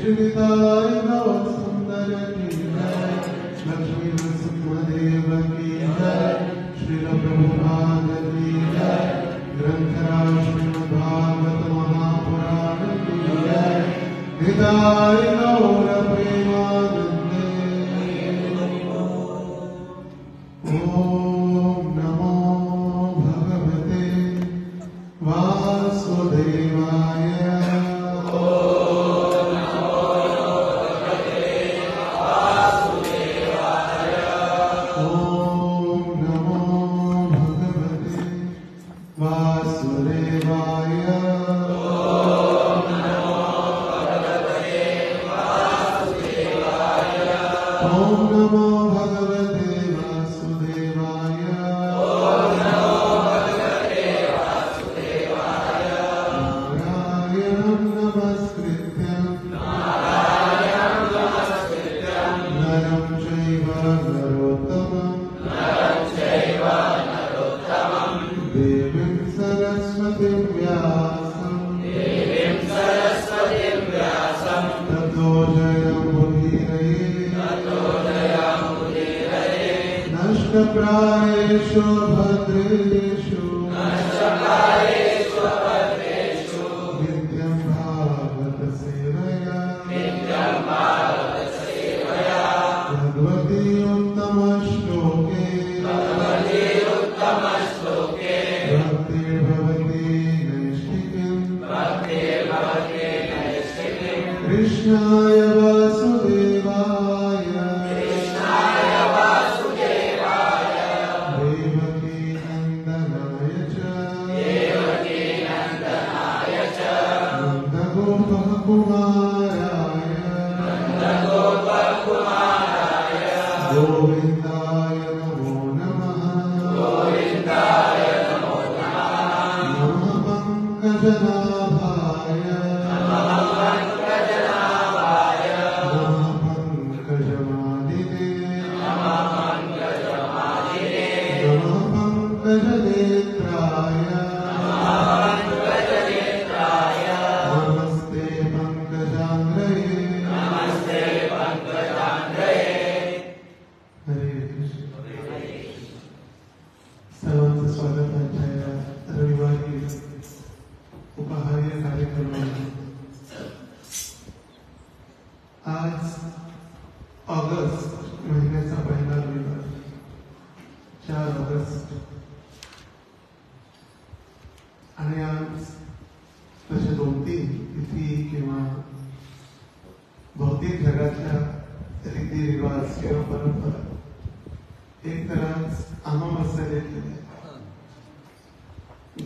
श्रीनिताय गौ सुंदर की जय, लक्ष्मी नरसिंहदेव की जय, श्री प्रभुपाद की जय, ग्रंथराज श्रीमद्भागवत महापुराण की जय, निताय गौर प्रेमानंदे। ओम नमो भगवते वासुदेवाय। प्रायेषु भद्रेषु नित्यं भागवत सेवया भगवती उत्तम श्लोके भक्तिर्भवति नैष्ठिकीं कृष्णाय वासुदेवाय गोविंदाय नमो नमः। नमः पंकजनाभाय नमः पंकजमालिने नमः पंकजनेत्राय नमस्ते पंकजांग्रये। सर्वांचं स्वागत आहे या रविवारी उपहार्य कार्यक्रमामध्ये। आज ऑगस्ट महिन्याचा पहिला रविवार 4 ऑगस्ट आणि आज तसे 2-3 तिथी किंवा भौतिक जगाच्या रीतिरिवाज किंवा परंपरा एक तर आज अमावस्या देखील आहे,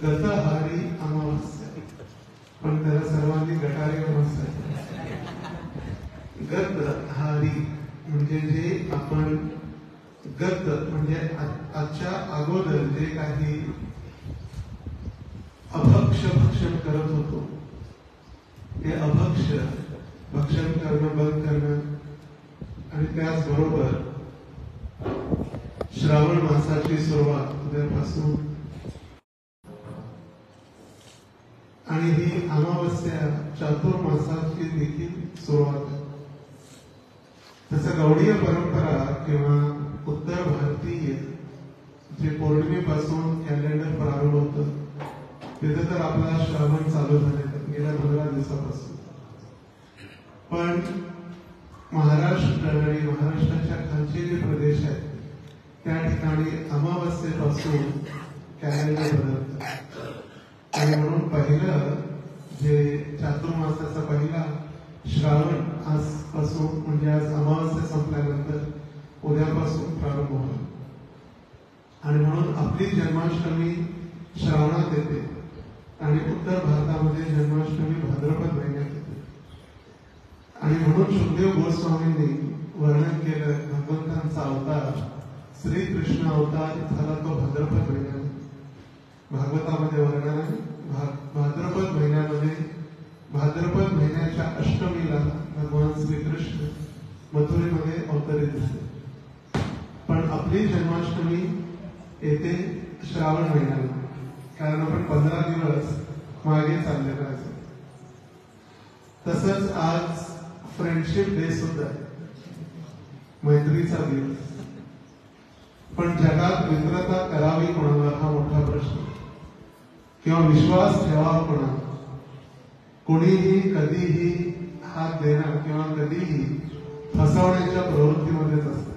गतहारी अमावस्या, पण त्याला सर्वांनी गटारी अमावस्या। गतहारी म्हणजे जे आपण गत म्हणजे आजच्या अगोदर जे काही अभक्ष भक्षण करत होतो ते अभक्ष भक्षण करणं बंद करणं आणि त्याचबरोबर श्रावण मासाची सुरुवात उद्यापासून आणि ही अमावस्या चातुर्मासाची देखील सुरुवात आहे। तसं गौडीय परंपरा किंवा उत्तर भारतीय जे पौर्णिमेपासून कॅलेंडर प्रारंभ होतं तिथे तर आपला श्रावण चालू झालेला गेल्या 15 दिवसापासून, पण महाराष्ट्र आणि महाराष्ट्राच्या खालचे जे प्रदेश आहेत त्या ठिकाणी अमावस्येपासून कॅलेंडर बदलतं आणि म्हणून पहिलं जे चातुर्मासाचा पहिला श्रावण आजपासून म्हणजे आज अमावस्या संपल्यानंतर उद्यापासून प्रारंभ होईल आणि म्हणून आपली जन्माष्टमी श्रावणात येते आणि उत्तर भारतामध्ये जन्माष्टमी भाद्रपद महिन्यात येते आणि म्हणून सुखदेव गोस्वामींनी वर्णन केलं भगवंतांचा अवतार श्रीकृष्ण अवतार झाला तो भाद्रपद महिन्यात। भागवतामध्ये वर्णन आहे भाद्रपद महिन्यामध्ये भाद्रपद महिन्याच्या अष्टमीला भगवान श्रीकृष्ण मथुरेमध्ये अवतरित झाले, पण आपली जन्माष्टमी येते श्रावण महिन्याला, कारण आपण 15 दिवस मागे चाललेलो आहे। तसंच आज फ्रेंडशिप डे सुद्धा आहे, मैत्रीचा दिवस. पण जगात मित्रता करावी कोणाला हा मोठा प्रश्न, किंवा विश्वास ठेवावा कोणाला. कोणीही कधीही हात देणार किंवा कधीही फसवण्याच्या प्रवृत्तीमध्येच असते.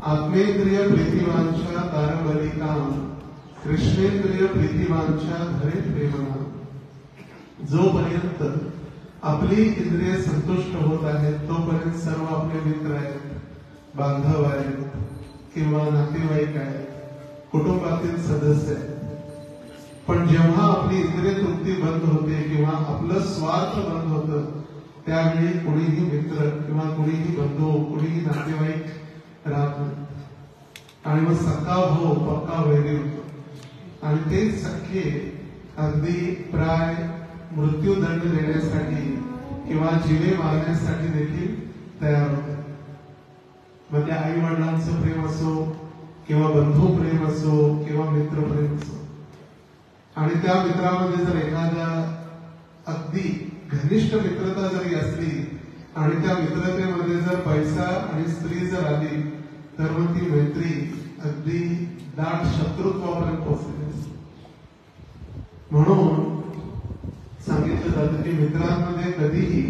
आत्मेंद्रिय प्रीतिवांच्या तारबली काम, कृष्णेंद्रिय प्रीतिवांच्या धरे प्रेमना. जोपर्यंत आपली इंद्रिय संतुष्ट होत आहेत तोपर्यंत सर्व आपले मित्र आहेत, बांधव आहेत किंवा नातेवाईक आहेत, कुटुंबातील सदस्य आहेत. पण जेव्हा आपली इंद्रिय तृप्ती बंद होते किंवा आपलं स्वार्थ बंद होतं त्यावेळी कुणीही मित्र किंवा कुणीही बंधू कुणीही नातेवाईक राहत नाही. आणि मग सख्खा भाऊ पक्का वैरी होतो. आणि तेच सख्खे अगदी प्राय मृत्यूदंड देण्यासाठी किंवा जीवे मारण्यासाठी देखील तयार होते. मग त्या आई वडिलांचं प्रेम असो किंवा बंधू प्रेम असो किंवा मित्र प्रेम असो. आणि त्या मित्रामध्ये जर एखाद्या अगदी घनिष्ठ मित्रता जरी असली आणि त्या मित्रतेमध्ये जर पैसा आणि स्त्री जर आली तर मग ती मैत्री अगदी दाट शत्रुत्वापर्यंत पोहोचलेली असते. म्हणून सांगितलं जातं की मित्रांमध्ये कधीही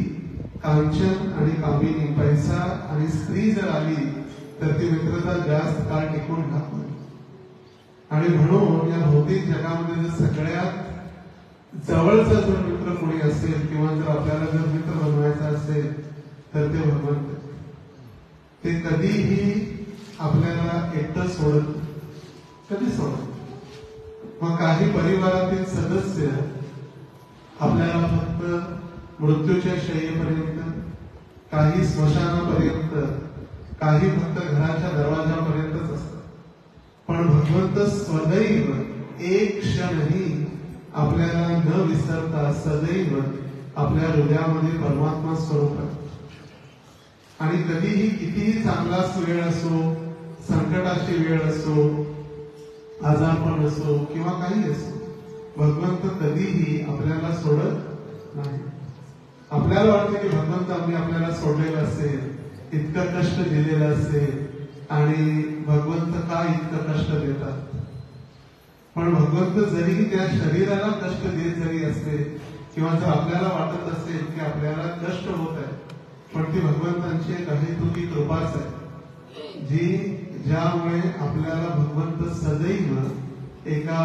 कांचन आणि कामिनी, पैसा आणि स्त्री जर आली तर ती मित्रता जास्त काळ टिकून राहत नाही. आणि म्हणून या भौतिक जगामध्ये जर सगळ्यात जवळचा जर मित्र कोणी असेल किंवा जर आपल्याला जर मित्र बनवायचा असेल तर ते भगवंत. ते कधीही आपल्याला एकटं सोडत कधी सोडत. मग काही परिवारातील सदस्य आपल्याला फक्त मृत्यूच्या शय्येपर्यंत, काही स्मशानापर्यंत, काही फक्त घराच्या दरवाजापर्यंतच असतात. पण भगवंत सदैव एक क्षणही आपल्याला न विसरता सदैव आपल्या हृदयामध्ये परमात्मा स्वरूप आहे. आणि कधीही कितीही चांगला वेळ असो, संकटाची वेळ असो, आजारपण असो किंवा काही असो, भगवंत कधीही आपल्याला सोडत नाही. आपल्याला वाटतं की भगवंतांनी आपल्याला सोडलेलं असेल, इतकं कष्ट दिलेलं असेल आणि भगवंत का इतकं कष्ट देतात. पण भगवंत जरीही त्या शरीराला कष्ट देत जरी असले किंवा जर आपल्याला वाटत असेल की आपल्याला कष्ट होत आहे, पण ती भगवंतांची एक अहेतुकी कृपाच आहे ज्यामुळे आपल्याला भगवंत सदैव एका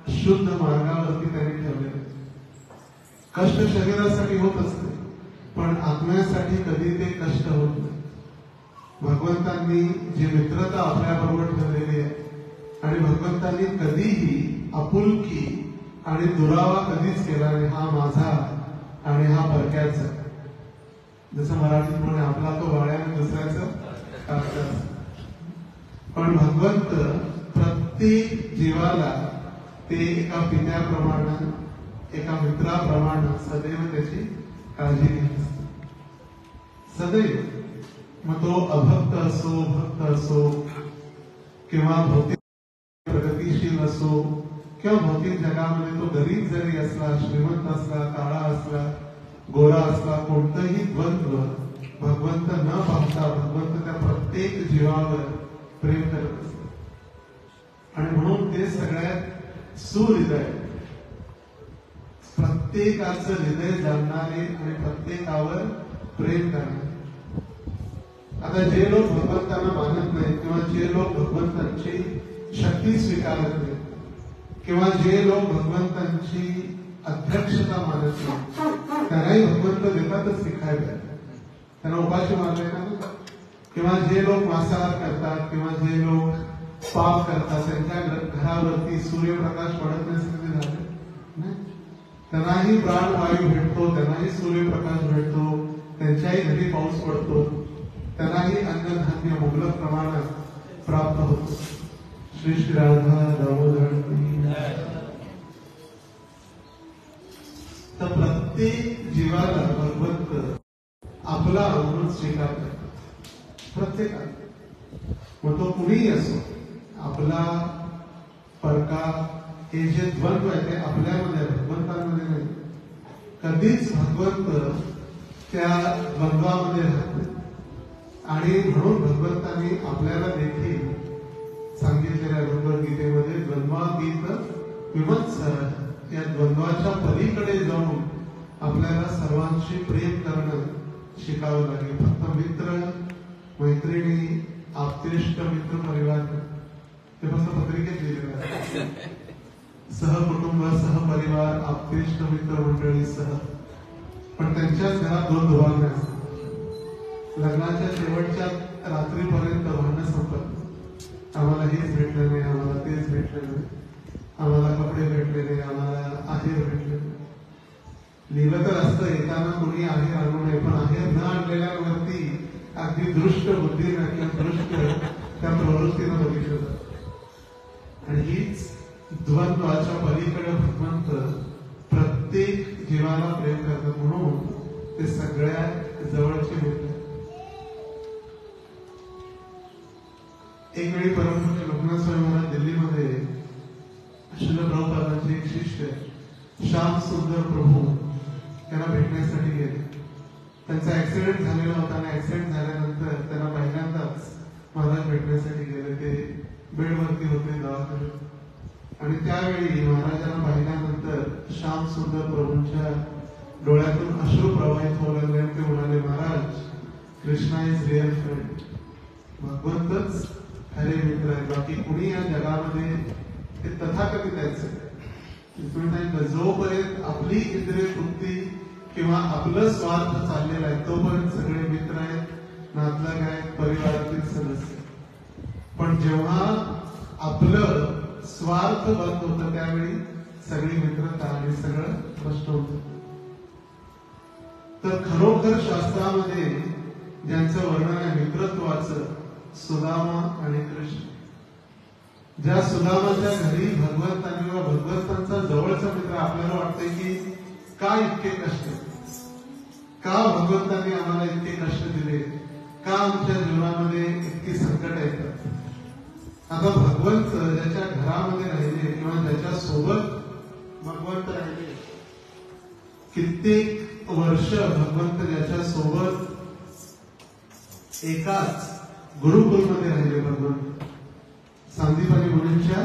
शुद्ध मार्गावरती त्यांनी ठेवलेले. कष्ट शरीरासाठी होत असते पण आत्म्यासाठी कधी ते कष्ट होत नाही. भगवंतांनी जी मित्रता आपल्या बरोबर ठेवलेली आहे आणि भगवंतांनी कधीही आपुलकी आणि दुरावा कधीच केला नाही. हा माझा आणि हा परक्याचा. जसं मराठीत म्हणे आपला तो वाळ्या आणि दुसऱ्याचं कागदाचं. पण भगवंत प्रत्येक जीवाला ते एका पित्याप्रमाणे, एका मित्राप्रमाणे सदैव त्याची काळजी घेत असते. सदैव. मग तो अभक्त असो, भक्त असो किंवा भौतिक प्रगतीशील असो किंवा भौतिक जगामध्ये तो गरीब जरी असला, श्रीमंत असला, काळा असला, गोरा असला, कोणतंही द्वंद्व भगवंत न पाहता भगवंत त्या प्रत्येक जीवावर प्रेम करत असतो. आणि म्हणून ते सगळ्यात सुहृदय, प्रत्येकाचं हृदय जाणणारे आणि प्रत्येकावर प्रेम करणारे. आता जे लोक भगवंतांना मानत नाहीत किंवा जे लोक भगवंतांची शक्ती स्वीकारत नाहीत किंवा जे लोक भगवंतांची अध्यक्षता मानत नाही त्यांनाही भगवंत देतातच की खायला. त्यांना उपाशी मारले का? किंवा जे लोक मांसाहार करतात किंवा जे लोक पाप करतात त्यांच्या घरावरती सूर्यप्रकाश पडत नसले झाले नाही. त्यांनाही प्राणवायू भेटतो, त्यांनाही सूर्यप्रकाश भेटतो, त्यांच्याही घरी पाऊस पडतो, त्यांनाही अन्नधान्य मुबलक प्रमाणात प्राप्त होतो. श्री श्री राधा दामोदर. तर प्रत्येक जीवाला भगवंत आपला म्हणून स्वीकारतात. प्रत्येकाला. मग तो कुणीही असो, आपला परका, हे जे द्वंद्व आहे ते आपल्यामध्ये, भगवंतांमध्ये नाही. कधीच भगवंत त्या द्वंद्वामध्ये राहते आणि म्हणून भगवंतांनी आपल्याला देखील सांगितलेल्या भगवद्गीतेमध्ये द्वंद्वागीत विमत्सर या द्वंद्वाच्या पलीकडे जाऊन आपल्याला सर्वांशी प्रेम करणं शिकावं लागेल. फक्त मित्र मैत्रिणी आप्तेष्ट मित्र परिवार ते फक्त पत्रिकेत लिहिलेलं आहे. सहकुटुंब सहपरिवार आप्तेष्ट मित्र मंडळी सह, पण त्यांच्याच घरात दोन दुभावने असतात. लग्नाच्या शेवटच्या रात्रीपर्यंत भांडणं संपत, आम्हाला हेच भेटलं नाही, आम्हाला तेच भेटलं नाही, आम्हाला कपडे भेटले नाही, आम्हाला आहेर भेटले नाही. लिहिलं तर असतं येताना कोणी आहेर आणू नये, पण आहेर न आणलेल्यावरती अगदी दृष्ट बुद्धीनं किंवा दृष्ट त्या प्रवृत्तीनं बघितलं जातं. आणि हीच द्वंद्वाच्या पलीकडे भगवंत प्रत्येक जीवाला प्रेम करतात, म्हणून ते सगळ्या जवळचे मित्र. एक वेळी परमपूज्य लोकनाथ स्वामी महाराज दिल्लीमध्ये श्रील प्रभुपादांचे एक शिष्य श्याम सुंदर प्रभू त्यांना भेटण्यासाठी गेले. त्यांचा ऍक्सिडेंट झालेला होता आणि ऍक्सिडेंट झाल्यानंतर त्यांना पहिल्यांदाच महाराज भेटण्यासाठी गेले. ते बेडवरती होते दवाखान्यात आणि त्यावेळी महाराजांना पाहिल्यानंतर श्याम सुंदर प्रभूंच्या डोळ्यातून अश्रू प्रवाहित होऊ लागले आणि ते म्हणाले, महाराज कृष्णा इज रिअल फ्रेंड. भगवंतच खरे मित्र आहे, बाकी कुणी या जगामध्ये हे तथाकथित आहे. जोपर्यंत आपली इंद्रिय तृप्ती किंवा आपलं स्वार्थ चाललेला आहे तोपर्यंत सगळे मित्र आहेत, नातलग आहेत, परिवारातील सदस्य. पण जेव्हा आपलं स्वार्थ बंद होतं त्यावेळी सगळी मित्रता आणि सगळं नष्ट होतं. तर खरोखर शास्त्रामध्ये ज्यांचं वर्णन आहे मित्रत्वाचं, सुदामा आणि कृष्ण. ज्या सुदामाच्या घरी भगवंतांनी किंवा भगवंतांचा जवळचा मित्र, आपल्याला वाटतंय की का इतके कष्ट, का भगवंतांनी आम्हाला इतके कष्ट दिले, का आमच्या जीवनामध्ये इतकी संकट येतात. आता भगवंत ज्याच्या घरामध्ये राहिले किंवा ज्याच्या सोबत भगवंत राहिले, कित्येक वर्ष भगवंत ज्याच्या सोबत एकाच गुरुकुलमध्ये राहिले. भगवंत सांदीपनी मुनींच्या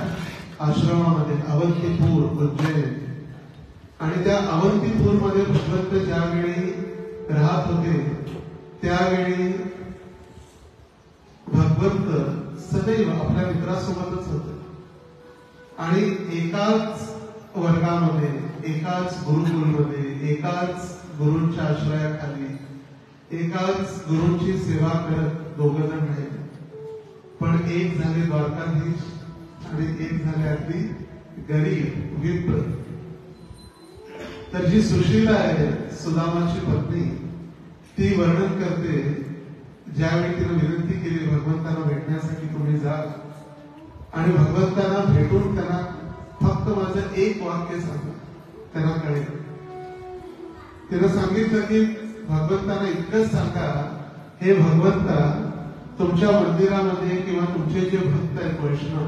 आश्रमामध्ये अवंतीपूर उज्जैन, आणि त्या अवंतीपूरमध्ये भगवंत ज्यावेळी राहत होते त्यावेळी भगवंत सदैव आपल्या मित्रासोबतच होते आणि एकाच वर्गामध्ये, एकाच गुरुकुलमध्ये, एकाच गुरूंच्या आश्रयाखाली, एकाच गुरूंची सेवा करत दोघ जण राहिले. पण एक झाले द्वारकाधीश आणि एक झाले अगदी गरीब विप्र. तर जी सुशीला आहे सुदामाची पत्नी, ती वर्णन करते, ज्यावेळी तिने विनंती केली भगवंतांना भेटण्यासाठी तुम्ही जा, आणि भगवंतांना भेटून त्यांना फक्त माझं एक वाक्य सांगा, त्यांना कळेल. तिनं सांगितलं की भगवंतांना इतकंच सांगा, हे भगवंता तुमच्या मंदिरामध्ये किंवा तुमचे जे भक्त आहेत वैष्णव,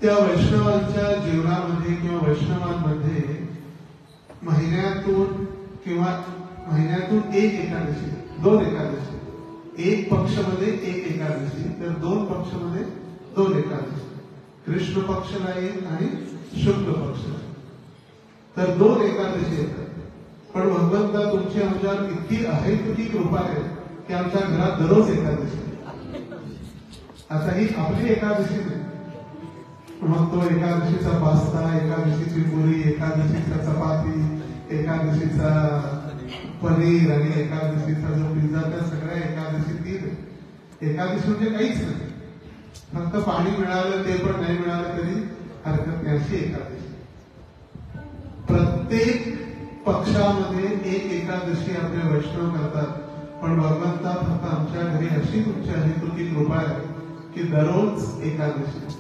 त्या वैष्णवांच्या जीवनामध्ये किंवा वैष्णवांमध्ये महिन्यातून किंवा महिन्यातून एक एकादशी, दोन एकादशी, एक पक्षमध्ये एक एकादशी, तर दोन पक्षमध्ये दोन एकादशी, कृष्ण पक्षला एक आणि शुक्ल पक्षला, तर दोन एकादशी येतात. पण भगवंता तुमची आमच्यावर इतकी अहेतुकी कृपा आहे की आमच्या घरात दररोज एकादशी. आता ही आपली एकादशी नाही, मग तो एकादशीचा पास्ता, एकादशीची पुरी, एकादशीचा चपाती, एकादशीचा पनीर आणि एकादशीचा जो पिझ्झा, त्या सगळ्या एकादशी तीन. एकादशी म्हणजे काहीच नाही, फक्त पाणी मिळालं ते पण नाही मिळालं तरी हरकत नाही, अशी एकादशी. प्रत्येक पक्षामध्ये एक एकादशी आपले वैष्णव करतात. पण भगवंता फक्त आमच्या घरी अशी तुमची अहेतुकी कृपा आहे की दररोज एकादशी,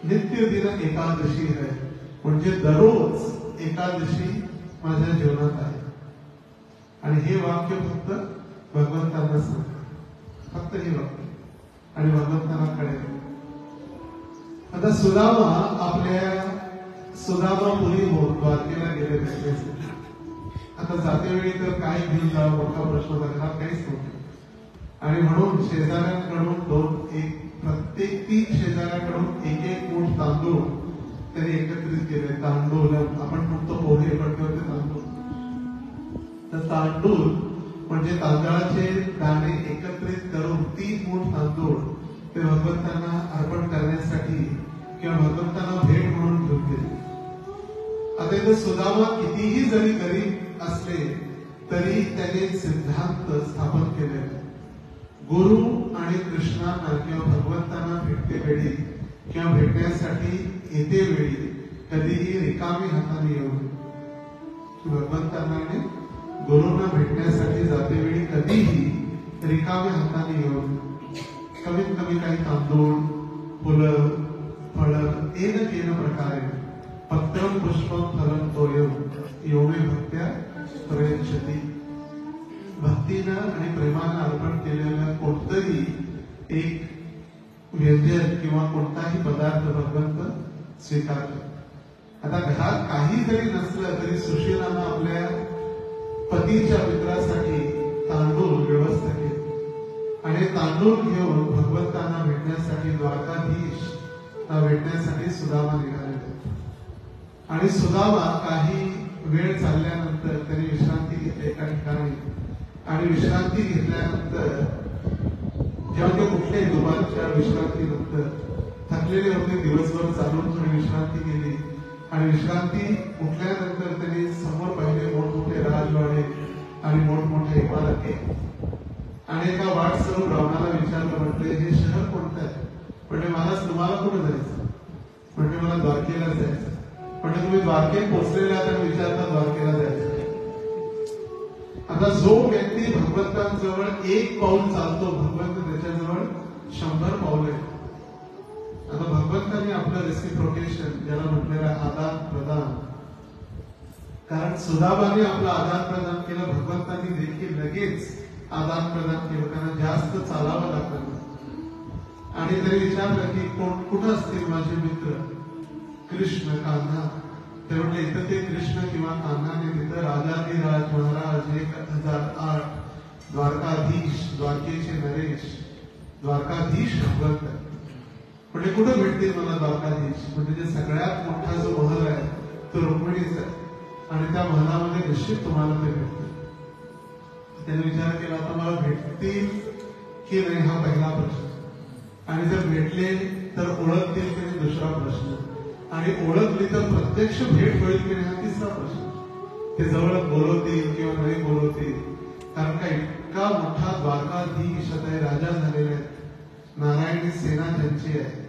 नित्य दिन एकादशी आहे, म्हणजे दररोज एकादशी माझ्या जीवनात आहे. आणि हे वाक्य फक्त भगवंतांना सांगतात, फक्त हे वाक्य, आणि भगवंतांना कळेल. आता सुदामा आपल्या सुदामापुरी द्वारकेला गेले भेटण्यासाठी. आता जातेवेळी तर काय घेऊन जावं मोठा प्रश्न होता, घरात काहीच नव्हतं. आणि म्हणून शेजाऱ्यांकडून प्रत्येक 3 शेजाऱ्याकडून एक मूठ तांदूळ त्यांनी एकत्रित केले. तांदूळ आपण म्हणतो पोहे, पण ते होते तांदूळ. तर तांदूळ म्हणजे तांदळाचे दाणे एकत्रित करून 3 मूठ तांदूळ ते भगवंतांना अर्पण करण्यासाठी किंवा भगवंतांना भेट म्हणून घेऊन गेले. आता इथं सुदामा कितीही जरी गरीब असले तरी त्याने सिद्धांत स्थापन केलेले. गुरु आणि कृष्णांना किंवा भगवंतांना भेटते वेळी किंवा भेटण्यासाठी येते वेळी कधीही रिकामी हाताने येऊ नये. भगवंतांना आणि गुरुंना भेटण्यासाठी जाते वेळी कधीही रिकामी हाताने येऊ नये. कमीत कमी काही तांदूळ, फुलं, फळं येन प्रकारे पत्रम पुष्पम फलम तोयम एवढे भक्त्या प्रयच्छती. भक्तीनं आणि प्रेमानं अर्पण केलेलं कोणतंही एक व्यंजन किंवा कोणताही पदार्थ भगवंत स्वीकारतो. आता घरात काही जरी नसलं तरी सुशीलानं आपल्या पतीच्या मित्रासाठी तांदूळ व्यवस्था केली आणि तांदूळ घेऊन भगवंतांना भेटण्यासाठी द्वारकाधीश भेटण्यासाठी सुदामा निघाले. आणि सुदामा काही वेळ चालल्यानंतर त्यांनी विश्रांती घेतली एका ठिकाणी. आणि विश्रांती घेतल्यानंतर जेव्हा ते उठले दुपारच्या विश्रांतीनंतर, थकलेले होते, दिवसभर चालून थोडी विश्रांती केली. आणि विश्रांती उठल्यानंतर त्यांनी समोर पाहिले मोठमोठे राजवाडे आणि मोठमोठे इमारती. आणि एका वाटसरू ब्राह्मणाला विचारलं, म्हटले हे शहर कोणतं आहे? म्हणजे महाराज तुम्हाला कुठं जायचं? म्हणजे मला द्वारकेला जायचं. म्हणजे तुम्ही द्वारकेत पोहोचलेला आणि विचारता द्वारकेला जायचं. आता जो व्यक्ती भगवंतांजवळ 1 पाऊल चालतो, भगवंत त्याच्याजवळ 100 पाऊल आहे. आता भगवंतांनी आपलं रेसिप्रोकेशन ज्याला म्हटलेलं आदान प्रदान, कारण सुदामाने आपलं आदान प्रदान केलं, भगवंतांनी देखील लगेच आदान प्रदान केलं. त्यांना जास्त चालावं लागलं आणि त्यांनी विचारलं की कुठं असतील माझे मित्र कृष्ण, कान्हा? ते म्हटले इथं ते कृष्ण किंवा कान्हाने तिथं राजाधिराज महाराज 1008 द्वारकाधीश, द्वारकेचे नरेश, द्वारकाधीश भगवंत. म्हणजे कुठं भेटतील मला द्वारकाधीश? म्हणजे जे सगळ्यात मोठा जो महल आहे तो रुक्मिणीचा आहे आणि त्या महलामध्ये निश्चित तुम्हाला ते भेटतील. त्याने विचार केला, आता मला भेटतील की नाही हा पहिला प्रश्न, आणि जर भेटले तर ओळखतील की नाही दुसरा प्रश्न, आणि ओळखली तर प्रत्यक्ष भेट होईल की नाही हा तिसरा प्रश्न. ते जवळ बोलवतील किंवा नाही बोलवतील, कारण का इतका मोठा द्वारकाधीश आता राजा झालेले आहेत, नारायणी सेना त्यांची आहे.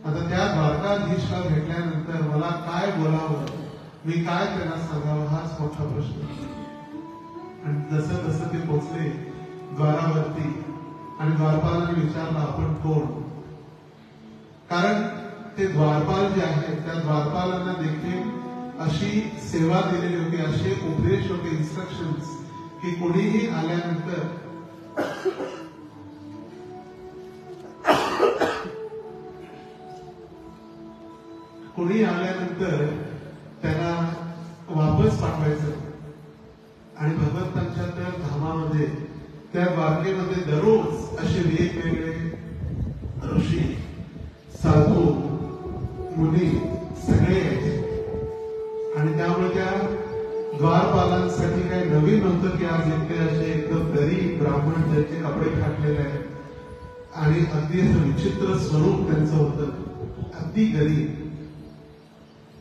आता त्या द्वारकाधीशला भेटल्यानंतर मला काय बोलावं, मी काय त्यांना सांगावं, हाच मोठा प्रश्न. आणि जसं जसं ते पोचले द्वारावरती आणि द्वारपालाने विचारलं आपण कोण? कारण ते द्वारपाल जे आहेत त्या द्वारपालांना देखील अशी सेवा दिलेली होती, असे उपदेश होते, इन्स्ट्रक्शन्स, की कोणीही आल्यानंतर त्याला वापस पाठवायचं. आणि भगवंतांच्या त्या धामामध्ये, त्या द्वारकेमध्ये दररोज असे वेगवेगळे ऋषी, साधू, मुनी सगळे यायचे. आणि त्यामुळे त्या द्वारपालांसाठी काही नवीन नव्हतं की आज इथे असे एकदम गरीब ब्राह्मण ज्यांचे कपडे फाटलेले आहेत आणि अगदी असं विचित्र स्वरूप त्यांचं होतं, अगदी गरीब.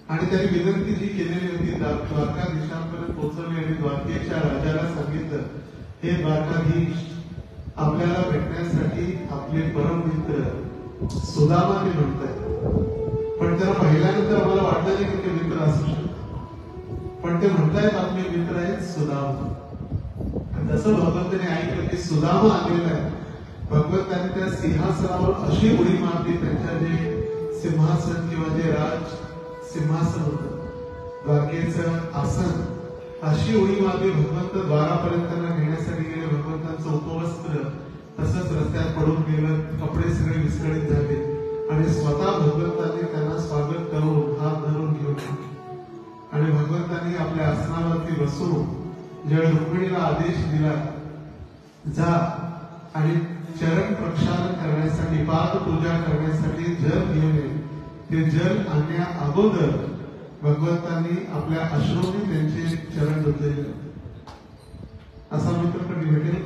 आणि त्यांनी विनंती जी केलेली होती द्वारकाधीशांपर्यंत पोहोचवली आणि द्वारकेच्या राजाला सांगितलं, हे द्वारकाधीश, आपल्याला भेटण्यासाठी आपले परम मित्र सुदामा ते म्हणतायत. पण त्याला पाहिल्यानंतर मला वाटलं नाही की ते मित्र असू शकतात, पण ते म्हणतायत आपले मित्र आहेत सुदामा. जसं भगवंताने ऐकलं की सुदामा आलेला आहे, भगवंताने त्या सिंहासनावर अशी उडी मारली, त्यांच्या जे सिंहासन किंवा जे राज सिंहासन होतं, द्वारकेचं आसन, अशी उडी मारली. भगवंत द्वारापर्यंत त्यांना घेण्यासाठी गेले. भगवंतांचं उपवस्त्र तसंच रस्त्यात पडून गेलं, कपडे सगळे विस्कळीत झाले आणि स्वतः भगवंतांनी त्यांना स्वागत करून हात धरून घेऊन आणि भगवंतांनी आपल्या आसनावरती बसून जेव्हा रुक्मिणीला आदेश दिला जा आणि चरण प्रक्षालन करण्यासाठी पाद पूजा करण्यासाठी जल घेऊन ये, ते जल आणण्या अगोदर भगवंतांनी आपल्या अश्रूंनी त्यांचे चरण धुतलेले. असा मित्र कधी भेटेल?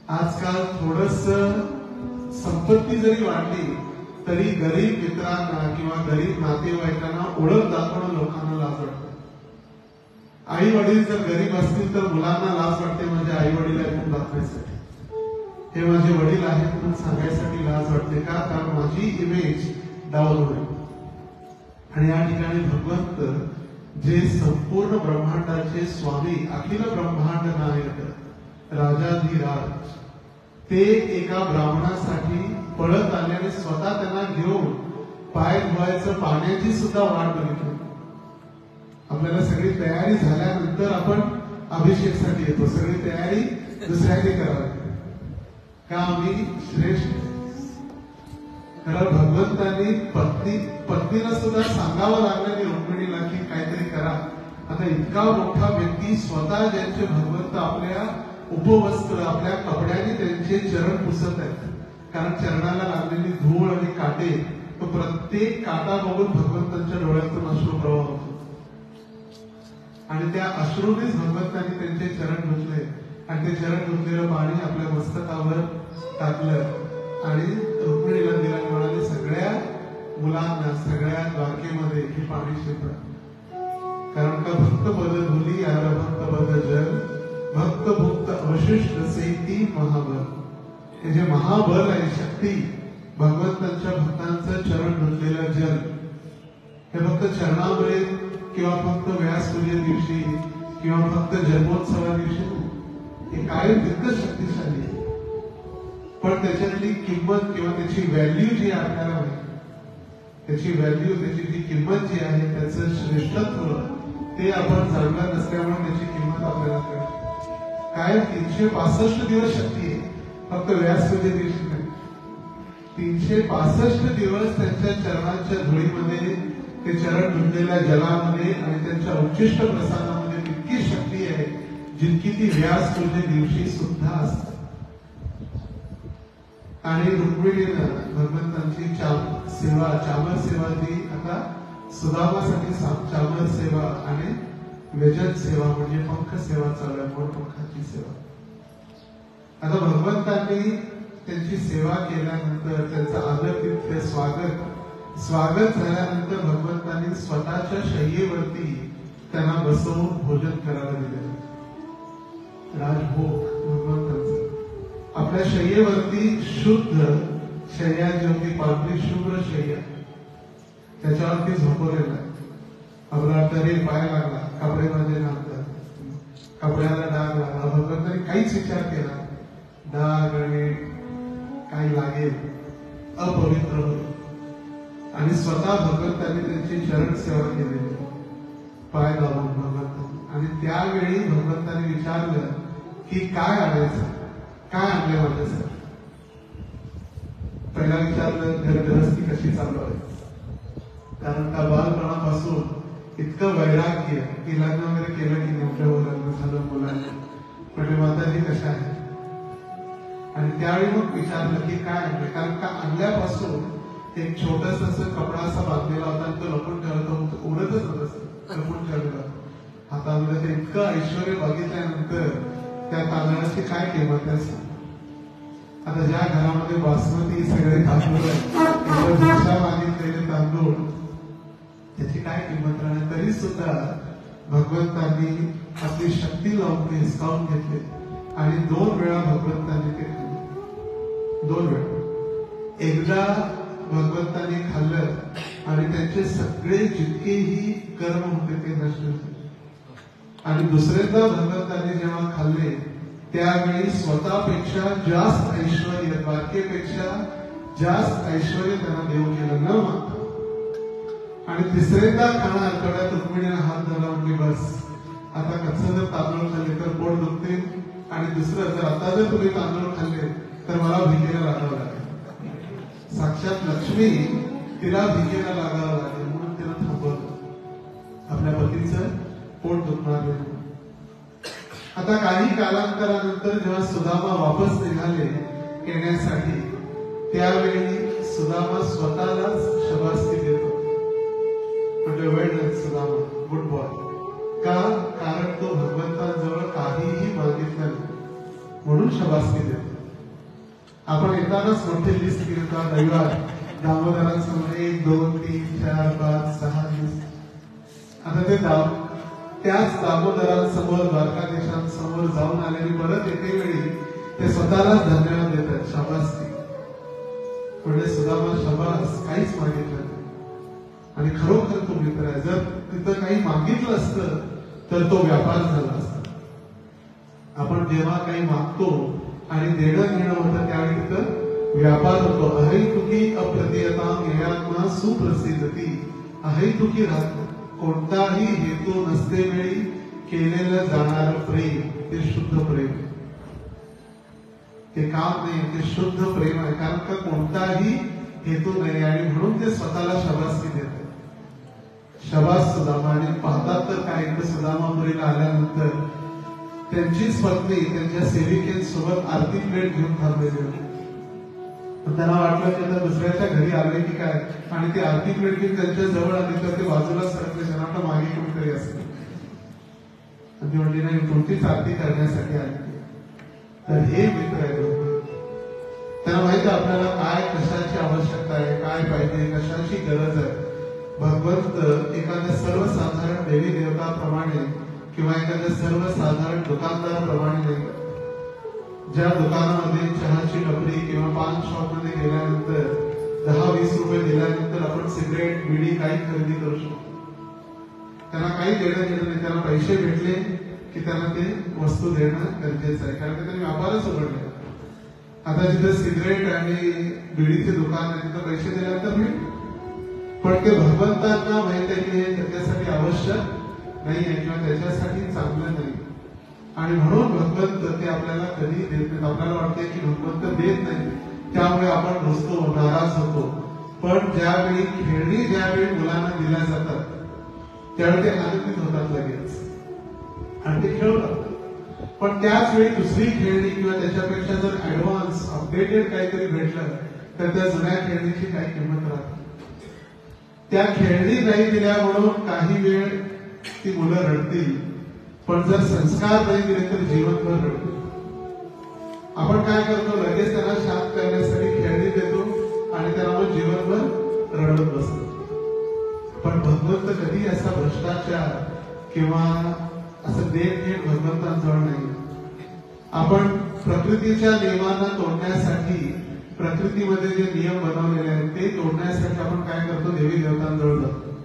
आजकाल थोडस संपत्ती जरी वाढली तरी गरीब मित्रांना किंवा गरीब नातेवाईकांना ओळख दाखवणं लोकांना लाज वाटते. आई वडील जर गरीब असतील तर मुलांना लाज वाटते, म्हणजे आई वडील आहेत दाखवायसाठी, हे माझे वडील आहेत म्हणून सांगायसाठी लाज वाटते. का? कारण माझी इमेज डाऊन होईल. आणि या ठिकाणी भगवंत जे संपूर्ण ब्रह्मांडाचे स्वामी, अखिल ब्रह्मांड नायक, राजाधिराज, ते एका ब्राह्मणासाठी पळत आले आणि स्वतः त्यांना घेऊन पाय धुवायचं पाण्याची सुद्धा वाट बघितली. आपल्याला सगळी तयारी झाल्यानंतर आपण अभिषेकसाठी येतो, सगळी तयारी दुसऱ्याने करावी. का? आम्ही श्रेष्ठ. खरं भगवंतांनी पत्नीला सुद्धा सांगावं लागलं की रुक्मिणीला की काहीतरी करा. आता इतका मोठा व्यक्ती स्वतः ज्यांचे भगवंत आपल्या उपवस्त्र, आपल्या कपड्याने त्यांचे चरण पुसत आहेत, कारण चरणाला लागलेली धूळ आणि काटे, तो प्रत्येक काटा बघून भगवंतांच्या डोळ्यातून अश्रू प्रवाह होतो. आणि त्या अश्रूनेच भगवंतांनी त्यांचे चरण धुतले आणि ते चरण धुतलेलं पाणी आपल्या मस्तकावर टाकलं आणि रुक्मिणीला दिला. म्हणाले सगळ्या मुलांना, सगळ्या द्वारकेमध्ये हे पाणी शिंपडा. कारण का? भक्त पद धुली यार भक्त पद जल, भक्त भुक्त अवशिष्ट सेती महाबल. हे जे महाबल आहे, शक्ती, भगवंतांच्या भक्तांचं चरण धुतलेलं जल, हे फक्त चरणामुळे किंवा फक्त व्यास पूजे दिवशी किंवा फक्त जन्मोत्सवा दिवशी, हे कायम तितकं शक्तिशाली आहे. पण त्याच्यातली किंमत किंवा त्याची व्हॅल्यू जी आपल्याला माहिती, त्याची व्हॅल्यू, त्याची जी किंमत जी आहे, त्याचं श्रेष्ठत्व ते आपण जाणणार नसल्यामुळे त्याची किंमत आपल्याला कळते. काय 365 दिवस शक्ती आहे, फक्त व्यास पूजे दिवशी नाही. 365 दिवस त्यांच्या चरणाच्या धुळीमध्ये, ते चरण धुतलेल्या जलामध्ये आणि त्यांच्या उच्चिष्ट प्रसादामध्ये तितकी शक्ती आहे जितकी ती व्यास पूजे दिवशी सुद्धा असते. आणि रुक्मिणीनं भगवंतांची सेवा, चामर सेवा जी आता सुदामासाठी चामर सेवा आणि व्यजन सेवा म्हणजे पंख सेवा चालू आहे, मोर पंखाची सेवा. आता भगवंतांनी त्यांची सेवा केल्यानंतर, त्यांचं आदर स्वागत झाल्यानंतर भगवंतांनी स्वतःच्या शय्येवरती त्यांना बसवून भोजन करायला दिले. राजभोग भगवंतांचं आपल्या शय्येवरती शुद्ध शय्या जी होती, पांढरी शुभ्र शय्या, त्याच्यावरती झोपवलेला. आपला तरी पाय लागला, कपडे मध्ये नंतर कपड्याला डाग लागला, भगवंतांनी काहीच विचार केला, डाग आणि काही लागेल, अपवित्र होईल. आणि स्वतः भगवंतांनी त्यांची चरण सेवा केली, पाय लावून भगवंतांनी. आणि त्यावेळी भगवंतांनी विचारलं की काय आणायचं, काय आणले माझ्यासाठी. पहिला विचारलं घरगृहस्थी कशी चालू आहे, कारण का बालपणापासून इतकं वैराग्य की लग्न वगैरे केलं की नेमकं लग्न झालं मुलांनी, म्हणजे माताजी कशा आहे. आणि त्यावेळी मग विचारलं की काय आणलं, कारण का आणल्यापासून एक छोटस असं कपडा असा बांधलेला होता आणि तो लपून ठेवला होता, उडतच होत लपून ठेवलेला. हातामध्ये ते इतकं ऐश्वर बघितल्यानंतर त्या तांदळाची काय किंमत आहे. आता ज्या घरामध्ये बासमती सगळे तांदूळ मागितलेले तांदूळ, त्याची काय किंमत राहणार. तरी सुद्धा भगवंतांनी आपली शक्ती लावून ते हिसकावून घेतले आणि 2 वेळा भगवंतांनी ते खाल्ले. 2 वेळा. एकदा भगवंतांनी खाल्लं आणि त्यांचे सगळे जितकेही कर्म होते ते नष्ट झाले. आणि दुसऱ्यांदा भगवंतांनी जेव्हा खाल्ले त्यावेळी स्वतःपेक्षा जास्त ऐश्वर, द्वारकेपेक्षा जास्त ऐश्वर त्यांना देव केलं न मागता. आणि तिसऱ्यांदा खाणं आठवड्यात रुक्मिणीने हात धरला, म्हणजे बस आता कच्चं जर तांदूळ खाल्ले तर पोट दुखते, आणि दुसरं जर आता जर तुम्ही तांदूळ खाल्ले तर मला भिकेला लागावं लागेल. साक्षात लक्ष्मी तिला भिकेला लागावं लागेल म्हणून तिला थांबवलं, आपल्या पतीचं पोट दुखणार नाही. आता काही कालांतरानंतर जेव्हा सुदामा वापस निघाले येण्यासाठी, त्यावेळी सुदामा स्वतःलाच शबासकी देतो, म्हणजे वेल डन सुदामा, गुड बॉय. का? कारण तो भगवंतांजवळ काहीही मागितलं नाही म्हणून शबासकी देतो. आपण येतानाच मोठी लिस्ट घेतो रविवार दामोदरांसमोर 1 2 3 4 5 6 दिवस. आता ते त्याच दामोदरांसमोर द्वारकाधीशांसमोर जाऊन आलेली परत येते वेळी ते स्वतःलाच धन्यवाद देतात, शाबासकी. म्हणजे सुदामा शाबास, काहीच मागितलं नाही. आणि खरोखर तो मित्र आहे. जर तिथं काही मागितलं असतं तर तो व्यापार झाला असता. आपण जेव्हा काही मागतो आणि देणं घेणं होतं त्यावेळी तिथं व्यापार होतो. अहैतुकी अप्रतियताम ययात्मा सुप्रसिद्धती. अहैतुकी राहत, कोणताही हेतू नसते वेळी केलेलं जाणारं प्रेम ते शुद्ध प्रेम, ते काम नाही, ते शुद्ध प्रेम आहे. कारण का कोणताही हेतू नाही आणि म्हणून ते स्वतःला शबासकी देतात. शबास सुदामा. आणि पाहतात तर काय, एकदा सुदामापुरीला आल्यानंतर त्यांचीच पत्नी त्यांच्या सेविकेसोबत आरती प्लेट घेऊन थांबलेली होती. त्यांना वाटलं की आता दुसऱ्याच्या घरी आले की काय, आणि ती आरती प्लेट घेऊन त्यांच्या जवळ आली तर ते बाजूला सरकले, त्यांना मागे कोणीतरी असते. आणि ती म्हणली नाही, कोणतीच आरती करण्यासाठी आली. तर हे मित्र आहे. त्यांना माहिती आहे आपल्याला काय कशाची आवश्यकता आहे, काय पाहिजे, कशाची गरज आहे. भगवंत एखाद्या सर्वसाधारण देवी देवताप्रमाणे किंवा एखाद्या सर्वसाधारण दुकानदाराप्रमाणे नाही. ज्या दुकानामध्ये चहाची टपरी किंवा पान शॉप मध्ये गेल्यानंतर 10-20 रुपये दिल्यानंतर आपण सिगरेट बिडी काही खरेदी करू शकतो. त्यांना काही देणं घेणं नाही. त्यांना पैसे भेटले की त्यांना ते वस्तू देणं गरजेचं आहे, कारण त्यांनी व्यापारच उघडले. आता जिथे सिगरेट आणि बिडीचे दुकान आहे तिथे पैसे दिल्यानंतर मिळेल, पण ते भगवंतांना माहित आहे की हे त्याच्यासाठी आवश्यक नाही आहे किंवा त्याच्यासाठी चांगलं नाही. आणि म्हणून भगवंत ते आपल्याला कधी देत नाहीत. आपल्याला वाटते की भगवंत देत नाही त्यामुळे आपण रुसतो, नाराज होतो. पण ज्यावेळी खेळणी ज्यावेळी मुलांना दिल्या जातात त्यावेळी ते आनंदित होतात लगेच आणि ते खेळतात. पण त्याच वेळी दुसरी खेळणी किंवा त्याच्यापेक्षा जर ऍडव्हान्स अपडेटेड काहीतरी भेटलं तर त्या जुन्या खेळणीची काय किंमत राहते. त्या खेळणी नाही दिल्या म्हणून काही वेळ ती मुलं रडतील, पण जर संस्कार नाही दिले तर जीवनभर रडतील. आपण काय करतो, लगेच त्यांना शांत करण्यासाठी खेळणी देतो आणि त्यांना मग जीवनभर रडत बसतो. पण भगवंत कधी असा भ्रष्टाचार किंवा असं देणघेण भगवंतांजवळ नाही. आपण प्रकृतीच्या नियमांना तोडण्यासाठी, प्रकृतीमध्ये जे नियम बनवलेले आहेत ते तोडण्यासाठी आपण काय करतो, देवी देवतांजवळ जातो.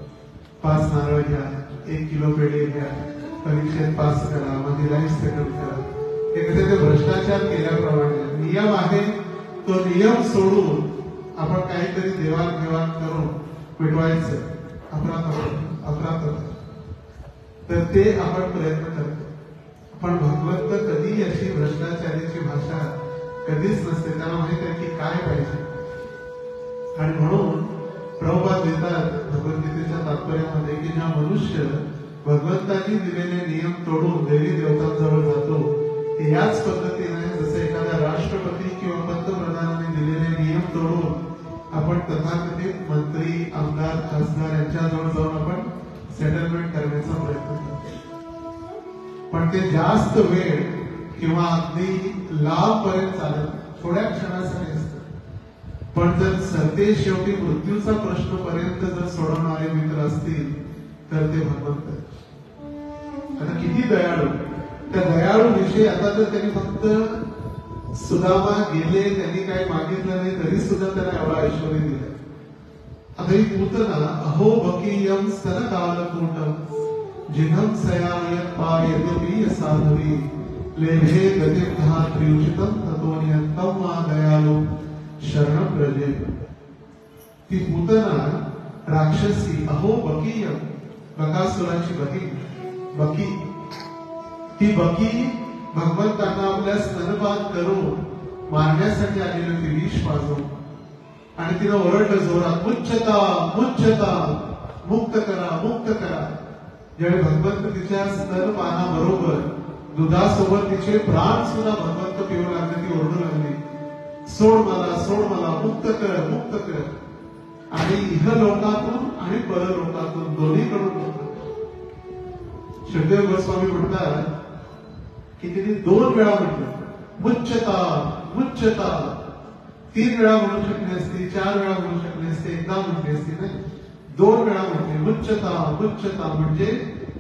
5 नारळ घ्या, 1 किलो पेढे घ्या, परीक्षेत पास करा, माझी लाईफ सेटल करा. हे ते भ्रष्टाचार केल्याप्रमाणे नियम आहे, तो नियम सोडून आपण काहीतरी देवाणघेवाण करून मिटवायचं अपराध, तर ते आपण प्रयत्न करतो. पण भगवंत कधी अशी भ्रष्टाचाराची भाषा कधीच नसते. त्यांना माहित आहे की काय पाहिजे. आणि म्हणून प्रभुपाद देतात भगवद्गीतेच्या तात्पर्यामध्ये की ज्या मनुष्य भगवंतांनी दिलेले नियम तोडून देवी देवतांजवळ जातो, याच पद्धतीने जसं एखादा राष्ट्रपती किंवा पंतप्रधानांनी दिलेले नियम तोडून आपण तथाकथित मंत्री, आमदार, खासदार यांच्याजवळ जाऊन आपण सेटलमेंट करण्याचा प्रयत्न करतो. पण ते जास्त वेळ किंवा अगदी लांब पर्यंत चालत, थोड्या क्षणासाठी असतं. पण जर सरते शेवटी मृत्यूचा प्रश्न पर्यंत जर सोडवणारे मित्र असतील तर ते भगवंत. आता किती दयाळू, त्या दयाळू विषयी आता तर त्यांनी फक्त सुदामा गेले, त्यांनी काही मागितलं नाही तरी सुद्धा त्यांना एवढा ऐश्वर्य दिलं. आता ही पूतना अहो बकीयम स्तनकालकूटम जिन्हम सयायत पायदपि साधवी लेभे गतिर्धात्रियुचितम ततोनियंतम मा दयालु शरणम व्रजे. ती पूतना राक्षसी, अहो बकीयम, बकासुराची बहीण बकी, ती बकी भगवंतांना आपल्या स्तनपान करून मारण्यासाठी आलेली होती, विष पाजून. आणि तिनं ओरडलं जोरात, मुच्छता मुच्छता, मुक्त करा मुक्त करा. ज्यावेळी भगवंत तिच्या स्तनपानाबरोबर दुधासोबत तिचे प्राण सुद्धा भगवंत पिऊ लागले. ती ओरडू लागली, सोड मला, मुक्त कर. आणि इहलोकातून आणि परलोकातून दोन्हीकडून श्रीदेव गोस्वामी म्हणतात की तिने 2 वेळा म्हटलं मुच्यता. 3 वेळा म्हणू शकली असती, 4 वेळा म्हणू शकली असती, एकदा म्हटली असती नाही, 2 वेळा म्हटली मुच्यता. म्हणजे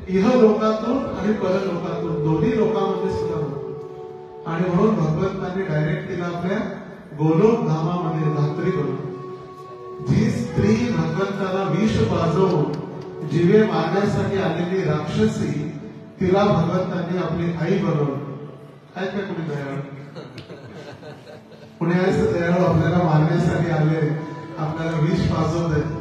इहलोकातून आणि परलोकातून दोन्ही लोकांमध्ये सुद्धा होतं. आणि म्हणून भगवंतांनी डायरेक्ट तिला आपल्या गोलोक धामामध्ये धात्री बनवलं. जी स्त्री भगवंताला विष पाजवून जीवे मारण्यासाठी आलेली राक्षसी, तिला भगवंतांनी आपली आई बनवलं. काय काय कुणी दयाळू, कुणी असं दयाळू आपल्याला मारण्यासाठी आले, आपल्याला विष पाजवत आहे.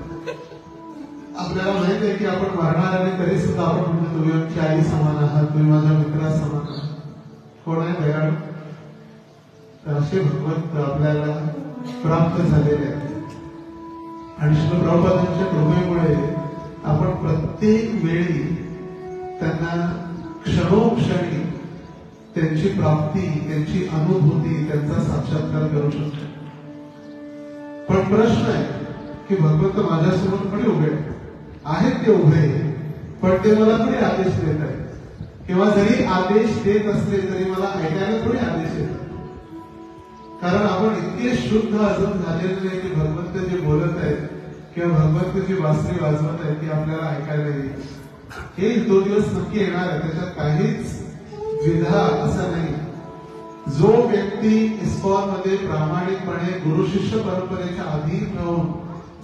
आपल्याला माहित आहे की आपण मरणार आणि तरी सुद्धा आपण म्हणतो तुम्ही आमची आई समान आहात, तुम्ही माझ्या मित्रा समान आहात. कोण आहे दयाळू? तर असे भगवंत आपल्याला प्राप्त झालेले आहेत. आणि श्री प्रभुपादांच्या कृपेमुळे आपण प्रत्येक वेळी त्यांना क्षणोक्षणी त्यांची प्राप्ती, त्यांची अनुभूती, त्यांचा साक्षात्कार करू शकतो. पण प्रश्न आहे की भगवंत माझ्यासमोर थोडे उभे आहेत, ते उभे, पण ते मला थोडे आदेश देत आहेत, किंवा जरी आदेश देत असले तरी मला ऐकायला थोडे आदेश येतात. कारण आपण इतके शुद्ध अजून झालेले नाही की भगवंत जे बोलत आहेत किंवा भगवंत जी बासरी वाजवत आहेत ती आपल्याला ऐकायला येईल. हे 2 दिवस नक्की येणार आहे, त्याच्यात काहीच द्विधा असं नाही. जो व्यक्ती इस्कॉन मध्ये प्रामाणिकपणे गुरु शिष्य परंपरेच्या अधीन राहून